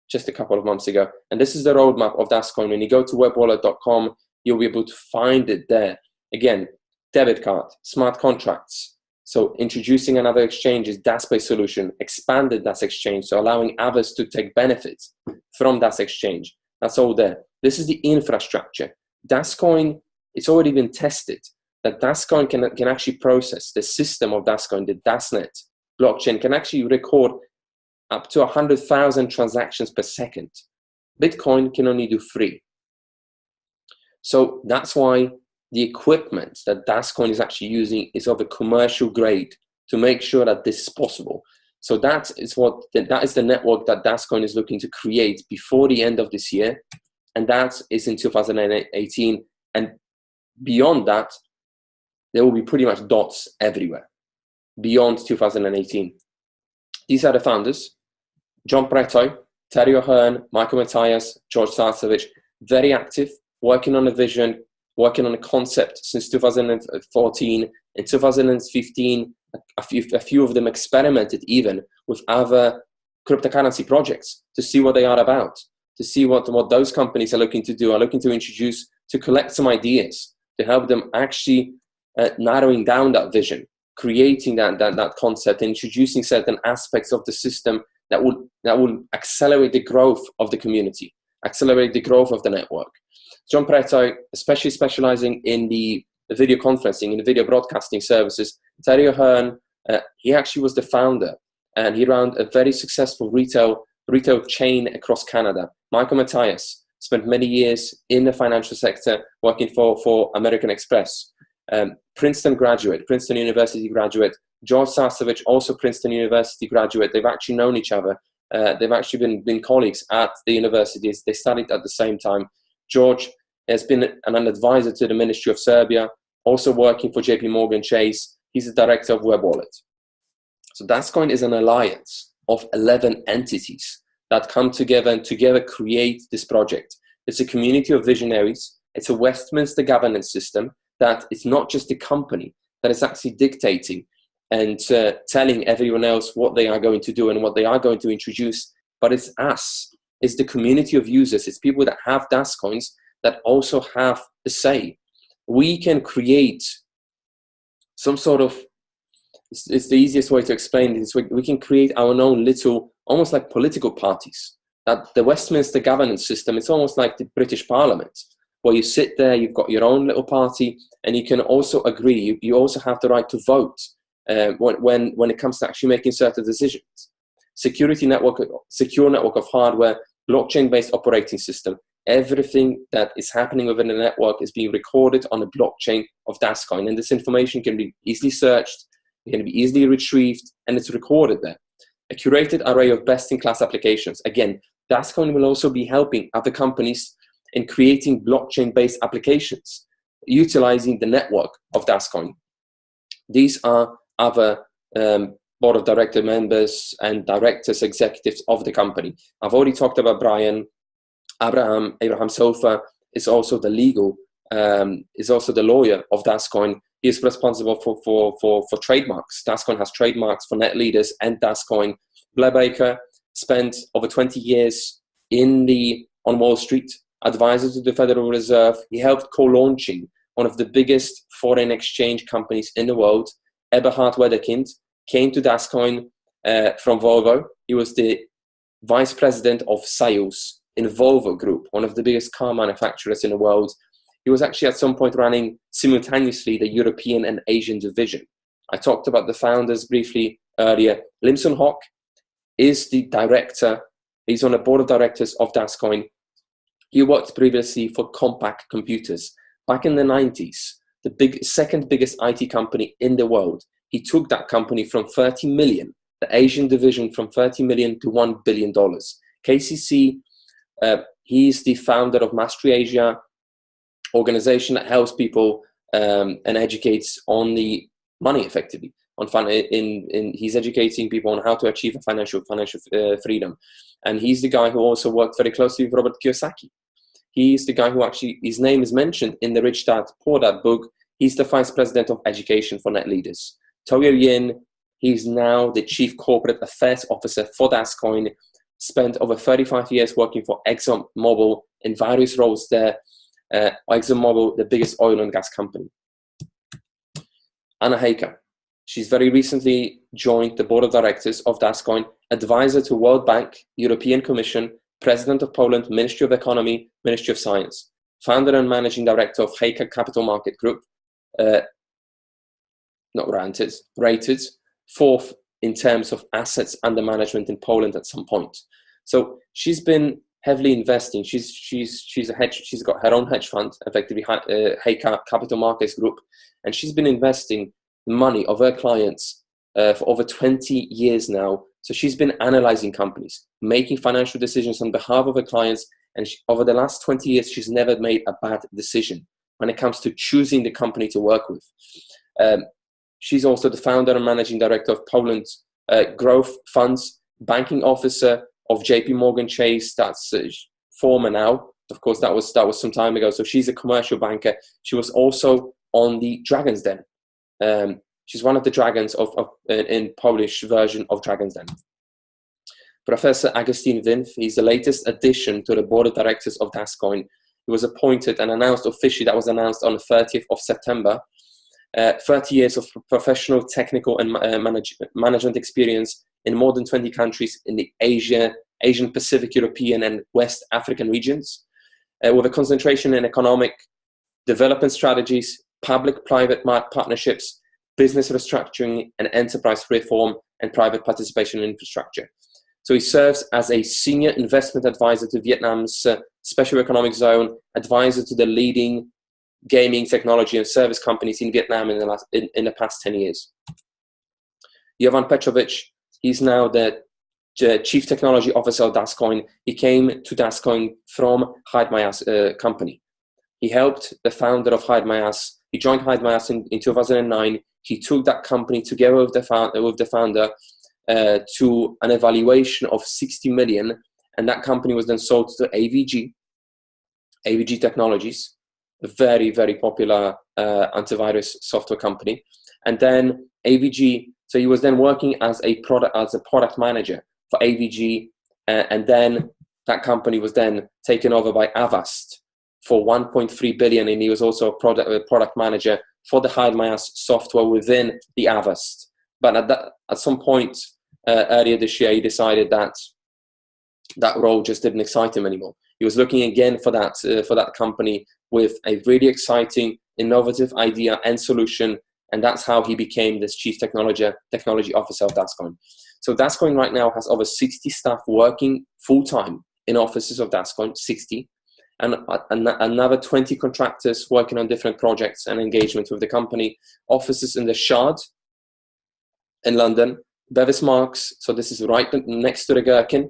just a couple of months ago. And this is the roadmap of DasCoin. When you go to webwallet.com, you'll be able to find it there. Again, debit card, smart contracts. So introducing another exchange's DAS-based solution, expanded Das Exchange, so allowing others to take benefits from Das Exchange. That's all there. This is the infrastructure. DasCoin, it's already been tested that DasCoin can actually process the system of DasCoin, the DasNet blockchain can actually record up to 100,000 transactions per second. Bitcoin can only do 3. So that's why the equipment that DasCoin is actually using is of a commercial grade to make sure that this is possible. So that is the network that DasCoin is looking to create before the end of this year, and that is in 2018. And beyond that, there will be pretty much dots everywhere beyond 2018. These are the founders: John Preto, Terry O'Hearn, Michael Matthias, George Sarcevich, very active, working on a vision, working on a concept since 2014. In 2015, a few of them experimented even with other cryptocurrency projects to see what they are about, to see what those companies are looking to do, are looking to introduce, to collect some ideas, to help them actually narrowing down that vision, creating that concept, introducing certain aspects of the system that will accelerate the growth of the community, accelerate the growth of the network. John Preto, especially specializing in the video conferencing, in the video broadcasting services. Terry O'Hearn, he actually was the founder, and he ran a very successful retail chain across Canada. Michael Matthias spent many years in the financial sector working for American Express. Princeton University graduate. George Sarcevich, also Princeton University graduate. They've actually known each other. They've actually been colleagues at the universities. They studied at the same time. George has been an advisor to the Ministry of Serbia, also working for JP Morgan Chase. He's the director of Web Wallet. So DasCoin is an alliance of 11 entities that come together and together create this project. It's a community of visionaries. It's a Westminster governance system that it's not just a company that is actually dictating and telling everyone else what they are going to do and what they are going to introduce, but it's us. It's the community of users. It's people that have DasCoins that also have a say. We can create some sort of, it's the easiest way to explain this. We can create our own little, almost like political parties. That the Westminster governance system, it's almost like the British Parliament, where you sit there, you've got your own little party, and you can also agree. You also have the right to vote when it comes to actually making certain decisions. Secure network of hardware, blockchain-based operating system. Everything that is happening within the network is being recorded on a blockchain of DasCoin, and this information can be easily searched, it can be easily retrieved, and it's recorded there. A curated array of best-in-class applications. Again, DasCoin will also be helping other companies in creating blockchain-based applications, utilizing the network of DasCoin. These are other board of director members and directors, executives of the company. I've already talked about Brian. Abraham Sofa is also the lawyer of DasCoin. He is responsible for trademarks. DasCoin has trademarks for net leaders and DasCoin. Blair Baker spent over 20 years on Wall Street, advisor to the Federal Reserve. He helped co-launching one of the biggest foreign exchange companies in the world. Eberhard Wedekind came to DasCoin from Volvo. He was the vice president of sales in Volvo Group, one of the biggest car manufacturers in the world. He was actually at some point running simultaneously the European and Asian division. I talked about the founders briefly earlier. Limson Hock is the director. He's on the board of directors of DasCoin. He worked previously for Compaq Computers. Back in the 90s, the second biggest IT company in the world. He took that company from 30 million, the Asian division, from 30 million to $1 billion. KCC, he's the founder of Mastery Asia, organization that helps people and educates on the money effectively. He's educating people on how to achieve a financial freedom. And he's the guy who also worked very closely with Robert Kiyosaki. He's the guy who actually, his name is mentioned in the Rich Dad Poor Dad book. He's the vice president of education for Net Leaders. Toyo Yin, he's now the chief corporate affairs officer for DasCoin, spent over 35 years working for ExxonMobil in various roles there. ExxonMobil, the biggest oil and gas company. Anna Heika, she's very recently joined the board of directors of DasCoin, advisor to World Bank, European Commission, president of Poland, Ministry of Economy, Ministry of Science, founder and managing director of Heika Capital Market Group, rated fourth in terms of assets under management in Poland at some point. So she's been heavily investing. She's got her own hedge fund, effectively Heika Capital Markets Group, and she's been investing money of her clients for over 20 years now. So she's been analyzing companies, making financial decisions on behalf of her clients, and over the last 20 years, she's never made a bad decision when it comes to choosing the company to work with. She's also the founder and managing director of Poland's growth funds, banking officer of JP Morgan Chase. That's former now. Of course, that was some time ago. So she's a commercial banker. She was also on the Dragon's Den. She's one of the dragons in Polish version of Dragon's Den. Professor Agustin Winf, he's the latest addition to the board of directors of DasCoin. He was appointed and announced officially, that was announced on the 30th of September. 30 years of professional, technical, and management experience in more than 20 countries in the Asian, Pacific, European, and West African regions, with a concentration in economic development strategies, public-private partnerships, business restructuring, and enterprise reform, and private participation in infrastructure. So he serves as a senior investment advisor to Vietnam's special economic zone, advisor to the leading gaming, technology, and service companies in Vietnam in the past 10 years. Jovan Petrovic, he's now the Chief Technology Officer of DasCoin. He came to DasCoin from Hide My Ass company. He helped the founder of Hide My Ass. He joined Hide My Ass in 2009. He took that company together with the founder to an evaluation of 60 million, and that company was then sold to AVG Technologies, a very, very popular antivirus software company. And then AVG, so he was then working as a product manager for AVG, and then that company was then taken over by Avast for 1.3 billion, and he was also a product manager for the Hide My Ass software within the Avast. But at some point earlier this year, he decided that that role just didn't excite him anymore. He was looking again for that company with a really exciting, innovative idea and solution, and that's how he became this Chief Technology Officer of DasCoin. So DasCoin right now has over 60 staff working full-time in offices of DasCoin, 60, and another 20 contractors working on different projects and engagements with the company. Offices in the Shard in London, Bevis Marks, so this is right next to the Gherkin,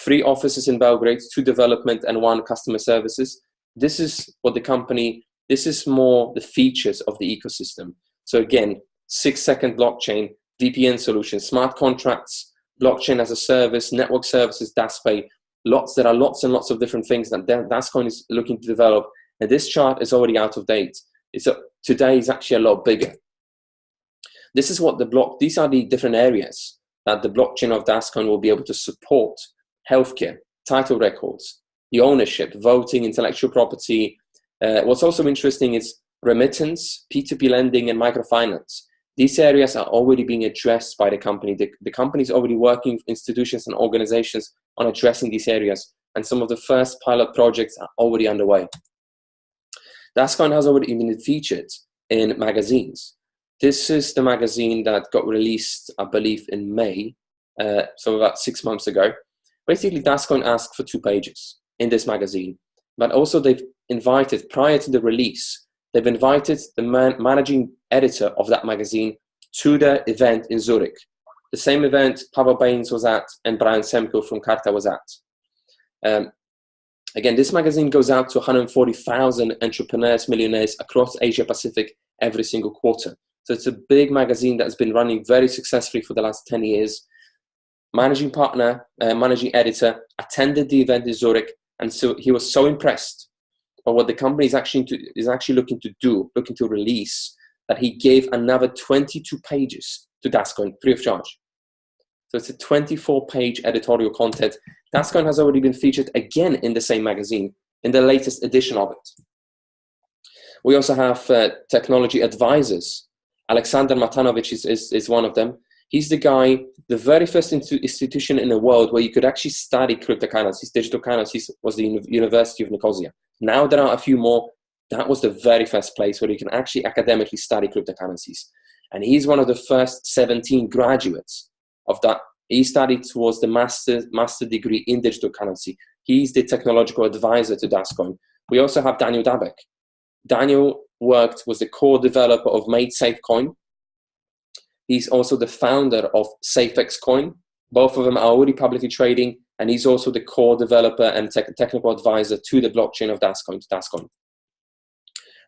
3 offices in Belgrade, 2 development and 1 customer services. This is what the company, this is more the features of the ecosystem. So again, 6-second blockchain, VPN solutions, smart contracts, blockchain as a service, network services, DasPay. There are lots and lots of different things that DasCoin is looking to develop. And this chart is already out of date. Today is actually a lot bigger. This is what these are the different areas that the blockchain of DasCoin will be able to support: healthcare, title records, the ownership, voting, intellectual property. What's also interesting is remittance, P2P lending, and microfinance. These areas are already being addressed by the company. The company is already working with institutions and organizations on addressing these areas, and some of the first pilot projects are already underway. DasCoin has already been featured in magazines. This is the magazine that got released, I believe, in May, so about 6 months ago. Basically, DasCoin asked for 2 pages in this magazine, but also they've invited, prior to the release, they've invited the managing editor of that magazine to the event in Zurich. The same event Pavel Baines was at and Brian Semko from Carta was at. Again, this magazine goes out to 140,000 entrepreneurs, millionaires across Asia Pacific every single quarter. So it's a big magazine that's been running very successfully for the last 10 years. Managing partner, managing editor attended the event in Zurich, and so he was so impressed by what the company is actually looking to release, that he gave another 22 pages to DasCoin free of charge. So it's a 24-page editorial content. DasCoin has already been featured again in the same magazine, in the latest edition of it. We also have technology advisors. Alexander Matanovic is one of them. He's the guy, the very first institution in the world where you could actually study cryptocurrencies, digital currencies, was the University of Nicosia. Now there are a few more. That was the very first place where you can actually academically study cryptocurrencies. And he's one of the first 17 graduates of that. He studied towards the master degree in digital currency. He's the technological advisor to DasCoin. We also have Daniel Dabek. Daniel was the core developer of MadeSafeCoin. He's also the founder of SafeXCoin. Both of them are already publicly trading, and he's also the core developer and technical advisor to the blockchain of DasCoin.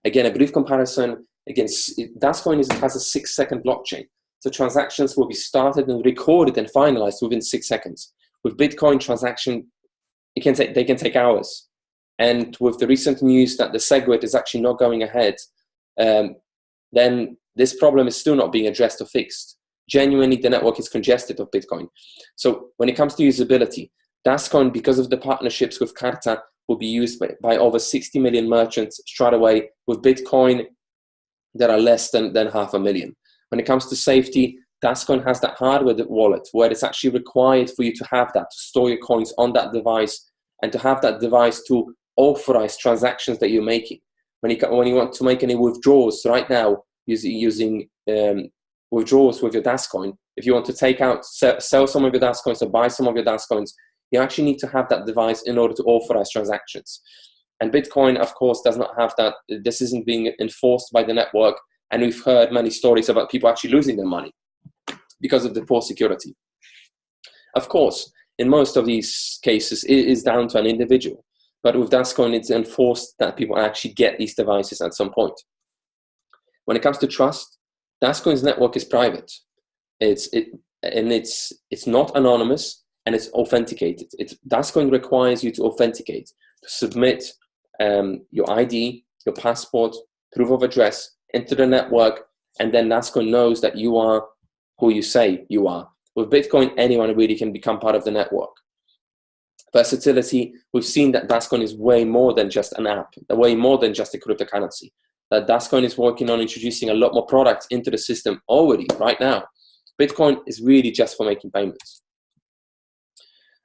Again, a brief comparison. Again, DasCoin has a 6-second blockchain. So transactions will be started and recorded and finalized within 6 seconds. With Bitcoin transaction, they can take hours. And with the recent news that the SegWit is actually not going ahead, then this problem is still not being addressed or fixed. Genuinely, the network is congested of Bitcoin. So when it comes to usability, DasCoin, because of the partnerships with Carta, will be used by over 60 million merchants straight away. With Bitcoin, there are less than 500,000. When it comes to safety, DasCoin has that hardware wallet where it's actually required for you to have that, to store your coins on that device and to have that device to authorize transactions that you're making. When you want to make any withdrawals right now, using withdrawals with your DasCoin, if you want to take out, sell some of your DasCoins or buy some of your DasCoins, you actually need to have that device in order to authorize transactions. And Bitcoin, of course, does not have that. This isn't being enforced by the network. And we've heard many stories about people actually losing their money because of the poor security. Of course, in most of these cases, it is down to an individual. But with DasCoin, it's enforced that people actually get these devices at some point. When it comes to trust, DasCoin's network is private. It's not anonymous, and it's authenticated. DasCoin requires you to authenticate, to submit your ID, your passport, proof of address into the network, and then DasCoin knows that you are who you say you are. With Bitcoin, anyone really can become part of the network. Versatility, we've seen that DasCoin is way more than just an app, way more than just a cryptocurrency. That DasCoin is working on introducing a lot more products into the system already, right now. Bitcoin is really just for making payments.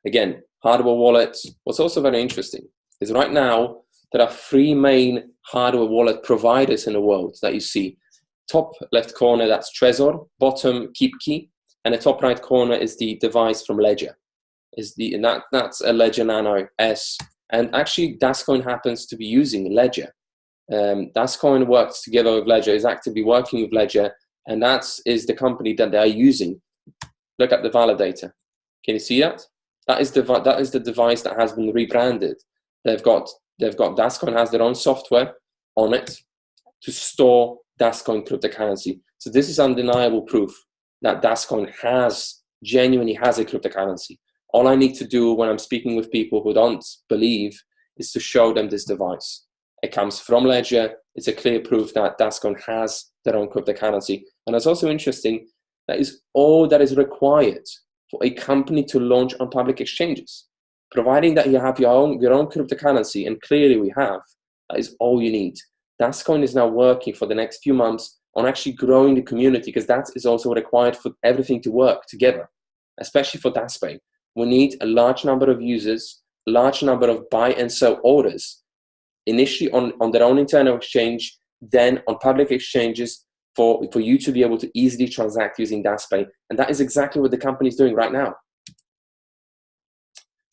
Again, hardware wallets. What's also very interesting is right now, there are 3 main hardware wallet providers in the world that you see. Top left corner, that's Trezor. Bottom, KeepKey. And the top right corner is the device from Ledger. That's a Ledger Nano S. And actually, DasCoin happens to be using Ledger. DasCoin works together with Ledger, is actively working with Ledger, and that is the company that they are using. Look at the validator. Can you see that? That is the device that has been rebranded. They've got DasCoin has their own software on it to store DasCoin cryptocurrency. So this is undeniable proof that DasCoin genuinely has a cryptocurrency. All I need to do when I'm speaking with people who don't believe is to show them this device. It comes from Ledger. It's a clear proof that DasCoin has their own cryptocurrency. And it's also interesting, that is all that is required for a company to launch on public exchanges. Providing that you have your own cryptocurrency, and clearly we have, that is all you need. DasCoin is now working for the next few months on actually growing the community, because that is also required for everything to work together, especially for DasPay. We need a large number of users, a large number of buy and sell orders, initially on their own internal exchange, then on public exchanges for you to be able to easily transact using DasPay. And that is exactly what the company is doing right now.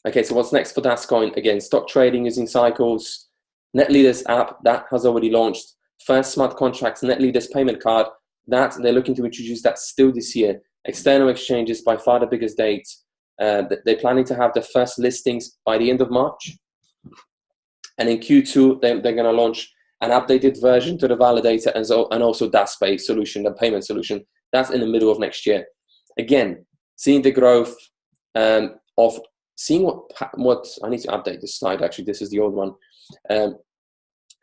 Okay, so what's next for DasCoin? Again, stock trading using cycles. NetLeaders app, that has already launched. First smart contracts, NetLeaders payment card, that they're looking to introduce that still this year. External exchanges, by far the biggest date. They're planning to have the first listings by the end of March. And in Q2, they're going to launch an updated version to the validator and also DasPay solution, the payment solution. That's in the middle of next year. Again, seeing the growth of seeing what I need to update this slide. Actually, this is the old one.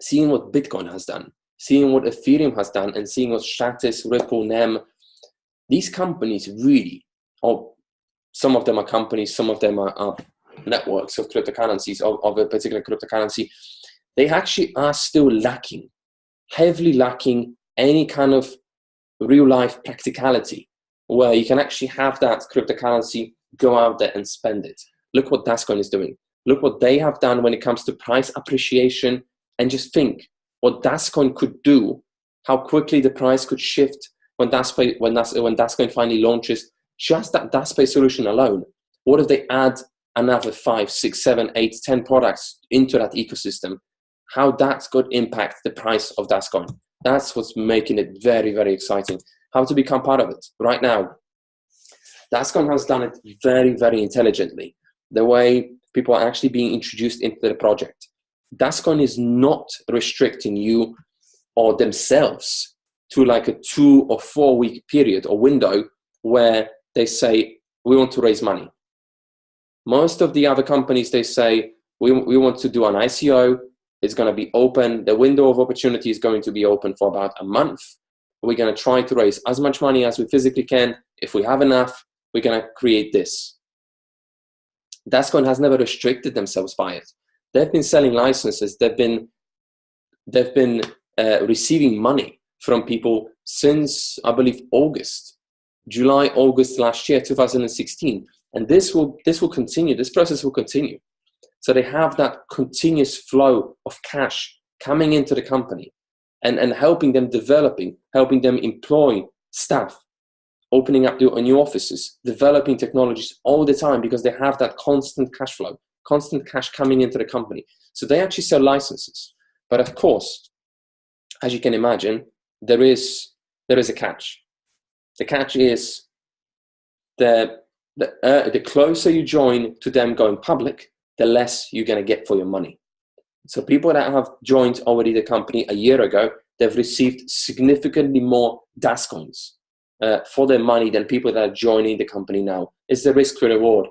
Seeing what Bitcoin has done, seeing what Ethereum has done, and seeing what Stratis, Ripple, NEM, these companies really, some of them are companies, some of them are networks of cryptocurrencies, of a particular cryptocurrency. They actually are still heavily lacking any kind of real life practicality where you can actually have that cryptocurrency, go out there and spend it. Look what DasCoin is doing. Look what they have done when it comes to price appreciation, and just think what DasCoin could do, how quickly the price could shift when DasCoin finally launches. Just that DasPay solution alone, what if they add another 5, 6, 7, 8, 10 products into that ecosystem? How that could impact the price of DasCoin. That's what's making it very, very exciting. How to become part of it right now. DasCoin has done it very, very intelligently. The way people are actually being introduced into the project. DasCoin is not restricting you or themselves to like a 2 or 4 week period or window where they say, we want to raise money. Most of the other companies, they say, we want to do an ICO. It's going to be open. The window of opportunity is going to be open for about a month. We're going to try to raise as much money as we physically can. If we have enough, we're going to create this. DasCoin has never restricted themselves by it. They've been selling licenses. They've been receiving money from people since, I believe, July, August last year, 2016. And this will continue. This process will continue. So they have that continuous flow of cash coming into the company and helping them developing, helping them employ staff, opening up new offices, developing technologies all the time because they have that constant cash flow, constant cash coming into the company. So they actually sell licenses. But of course, as you can imagine, there is a catch. The catch is the closer you join to them going public, the less you're going to get for your money. So people that have joined already the company a year ago, they've received significantly more DasCoins for their money than people that are joining the company now. It's the risk to reward.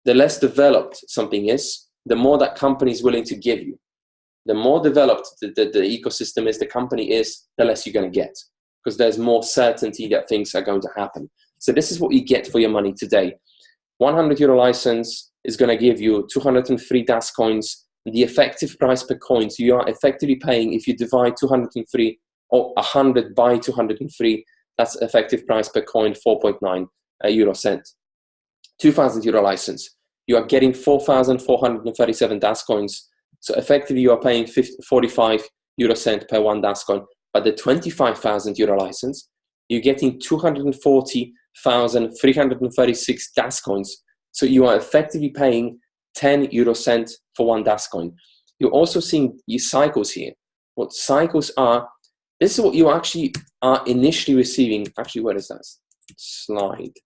The less developed something is, the more that company is willing to give you. The more developed the ecosystem is, the company is, the less you're going to get, because there's more certainty that things are going to happen. So this is what you get for your money today. €100 license is going to give you 203 DasCoins. The effective price per coin, so you are effectively paying, if you divide 203 or 100 by 203, that's effective price per coin, 4.9 euro cent. €2,000 license, you are getting 4,437 DasCoins. So effectively you are paying 45 euro cent per one DasCoin. But the €25,000 license, you're getting 240,336 DasCoins. So you are effectively paying 10 euro cent for one DasCoin. You're also seeing these cycles here. What cycles are, this is what you actually are initially receiving. Actually, where is that slide?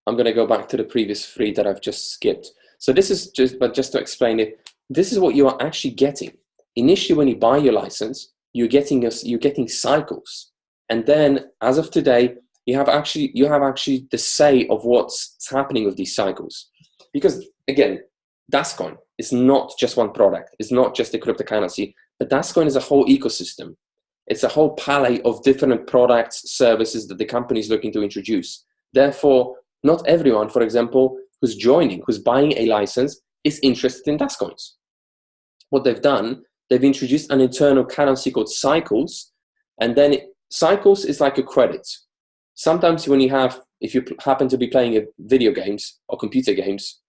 I'm going to go back to the previous 3 that I've just skipped. So this is just to explain it, this is what you are actually getting. Initially, when you buy your license, you're getting cycles. And then as of today, you have actually the say of what's happening with these cycles. Because again, DasCoin is not just one product. It's not just a cryptocurrency, but DasCoin is a whole ecosystem. It's a whole palette of different products, services that the company is looking to introduce. Therefore, not everyone, for example, who's buying a license is interested in DasCoins. What they've done, they've introduced an internal currency called Cycles, and then Cycles is like a credit. Sometimes if you happen to be playing video games or computer games,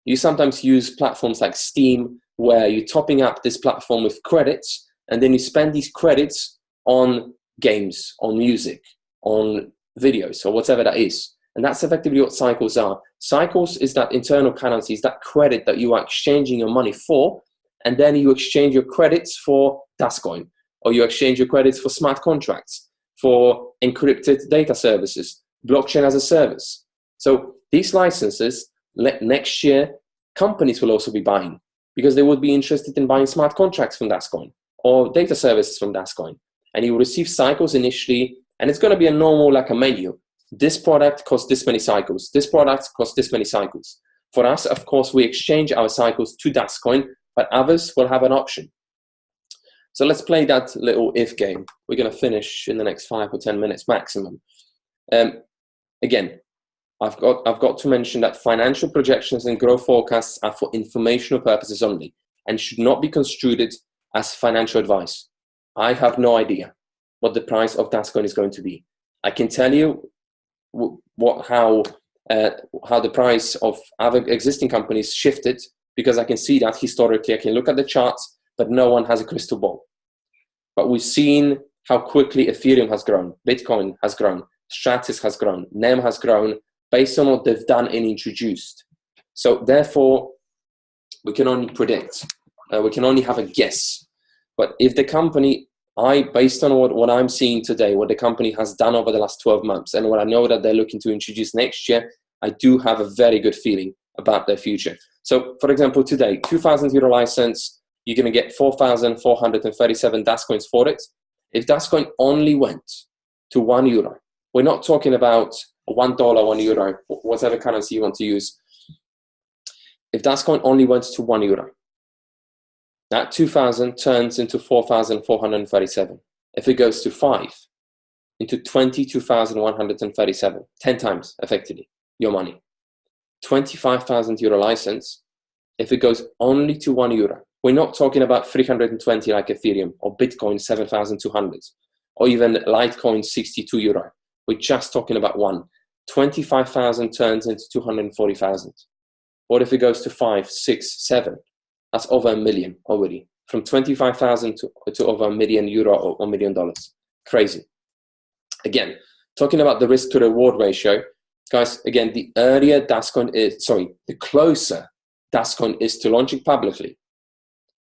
you sometimes use platforms like Steam, where you're topping up this platform with credits, and then you spend these credits on games, on music, on videos, or whatever that is. And that's effectively what Cycles are. Cycles is that internal currency, is that credit that you are exchanging your money for, and then you exchange your credits for DasCoin, or you exchange your credits for smart contracts, for encrypted data services, blockchain as a service. So these licenses, next year, companies will also be buying, because they would be interested in buying smart contracts from DasCoin or data services from DasCoin. And you will receive cycles initially, and it's going to be a normal, like a menu. This product costs this many cycles. This product costs this many cycles. For us, of course, we exchange our cycles to DasCoin, but others will have an option. So let's play that little if game. We're going to finish in the next 5 or 10 minutes maximum. Again, I've got to mention that financial projections and growth forecasts are for informational purposes only and should not be construed as financial advice. I have no idea what the price of DasCoin is going to be. I can tell you how the price of other existing companies shifted, because I can see that historically. I can look at the charts, but no one has a crystal ball. But we've seen how quickly Ethereum has grown, Bitcoin has grown, Stratis has grown, NEM has grown, based on what they've done and introduced. So therefore, we can only predict. We can only have a guess. But if the company, based on what I'm seeing today, what the company has done over the last 12 months, and what I know that they're looking to introduce next year, I do have a very good feeling about their future. So, for example, today, €2,000 license, you're going to get 4,437 DasCoins for it. If DasCoin only went to €1, we're not talking about $1, €1, whatever currency you want to use. If DasCoin only went to €1, that 2,000 turns into 4,437. If it goes to 5, into 22,137, 10 times effectively your money. €25,000 license. If it goes only to €1, we're not talking about 320 like Ethereum or Bitcoin 7,200 or even Litecoin €62. We're just talking about one. 25,000 turns into 240,000. What if it goes to 5, 6, 7? That's over $1 million already. From 25,000 to over €1 million or $1 million. Crazy. Again, talking about the risk to reward ratio, guys, again, the closer DasCoin is to launching publicly,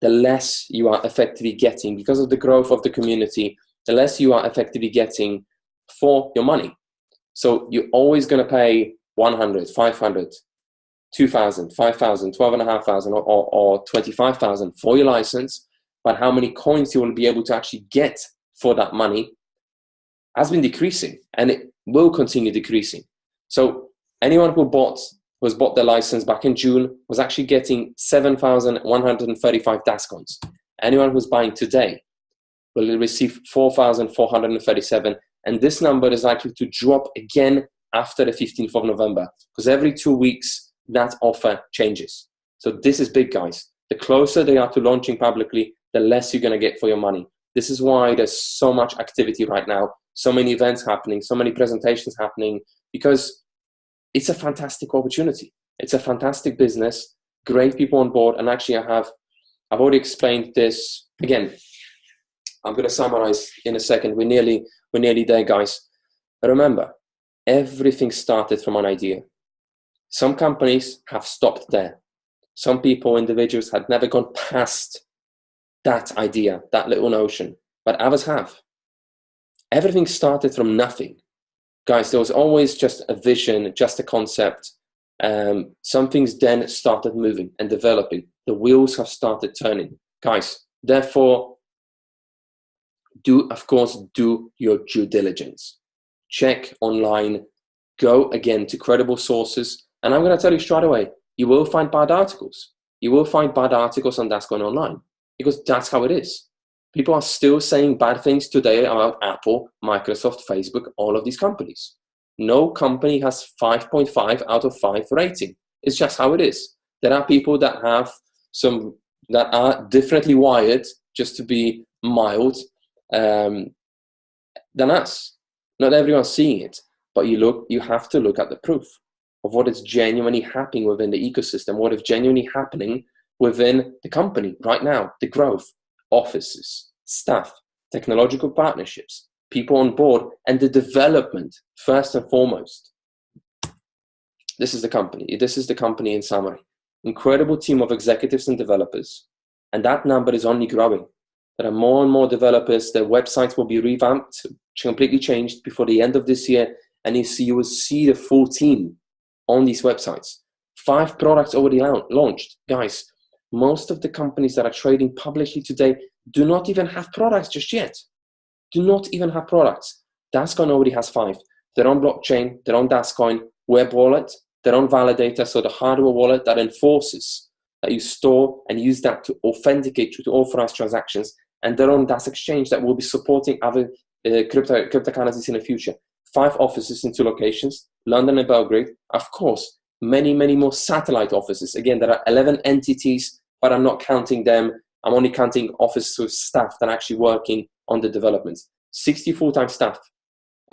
the less you are effectively getting, because of the growth of the community, the less you are effectively getting for your money. So you're always going to pay 100, 500, 2,000, 5,000, 12,500 or 25,000 for your license, but how many coins you will be able to actually get for that money has been decreasing, and it will continue decreasing. So anyone who bought their license back in June was actually getting 7,135 DasCoins. Anyone who's buying today will receive 4,437, and this number is likely to drop again after the 15th of November, because every 2 weeks that offer changes. So this is big, guys. The closer they are to launching publicly, the less you're going to get for your money. This is why there's so much activity right now, so many events happening, so many presentations happening, because it's a fantastic opportunity. It's a fantastic business, great people on board. And actually I've already explained this. Again, I'm going to summarize in a second. We're nearly there, guys. But remember, everything started from an idea. Some companies have stopped there. Some people, individuals, had never gone past that idea, that little notion, but others have. Everything started from nothing. Guys, there was always just a vision, just a concept. Some things then started moving and developing. The wheels have started turning. Guys, therefore, do your due diligence. Check online, go again to credible sources. And I'm going to tell you straight away, you will find bad articles. You will find bad articles on DasCoin online, because that's how it is. People are still saying bad things today about Apple, Microsoft, Facebook, all of these companies. No company has 5.5 out of 5 rating. It's just how it is. There are people that are differently wired, just to be mild, than us. Not everyone's seeing it, but you have to look at the proof of what is genuinely happening within the ecosystem, what is genuinely happening within the company right now, the growth, offices, staff, technological partnerships, people on board, and the development, first and foremost. This is the company. This is the company in summary. Incredible team of executives and developers, and that number is only growing. There are more and more developers. Their websites will be revamped, completely changed before the end of this year, and you will see the full team on these websites. 5 products already launched. Guys, most of the companies that are trading publicly today do not even have products just yet. Do not even have products. DasCoin already has 5. Their own blockchain, their own DasCoin web wallet, their own validator, so the hardware wallet that enforces that you store and use that to authenticate, to authorize transactions, and their own DAS exchange that will be supporting other cryptocurrencies in the future. 5 offices in 2 locations, London and Belgrade. Of course, many, many more satellite offices. Again, there are 11 entities, but I'm not counting them. I'm only counting offices with staff that are actually working on the developments. 60 full-time staff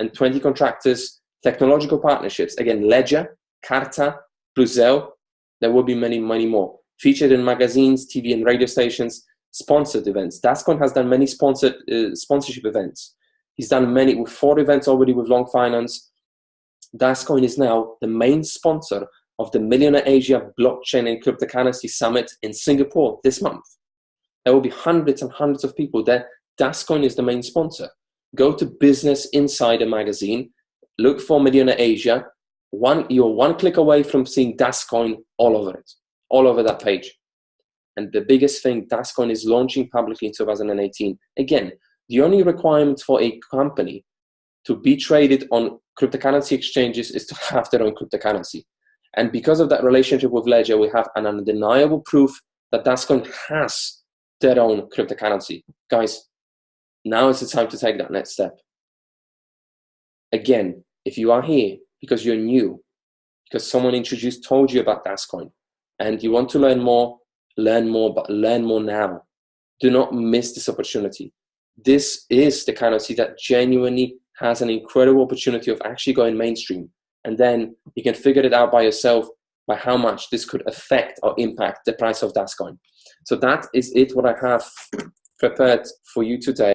and 20 contractors, technological partnerships. Again, Ledger, Carta, Bruzel. There will be many, many more. Featured in magazines, TV and radio stations, sponsored events. DasCoin has done many sponsorship events. He's done many, with 4 events already with Long Finance. DasCoin is now the main sponsor of the Millionaire Asia Blockchain and Cryptocurrency Summit in Singapore this month. There will be hundreds and hundreds of people there. DasCoin is the main sponsor. Go to Business Insider magazine, look for Millionaire Asia. You're 1 click away from seeing DasCoin all over it, all over that page. And the biggest thing, DasCoin is launching publicly in 2018. Again, the only requirement for a company to be traded on cryptocurrency exchanges is to have their own cryptocurrency. And because of that relationship with Ledger, we have an undeniable proof that DasCoin has their own cryptocurrency. Guys, now is the time to take that next step. Again, if you are here because you're new, because someone told you about DasCoin, and you want to learn more, but learn more now. Do not miss this opportunity. This is the currency that genuinely has an incredible opportunity of actually going mainstream. And then you can figure it out by yourself by how much this could affect or impact the price of DasCoin. So that is it, what I have prepared for you today.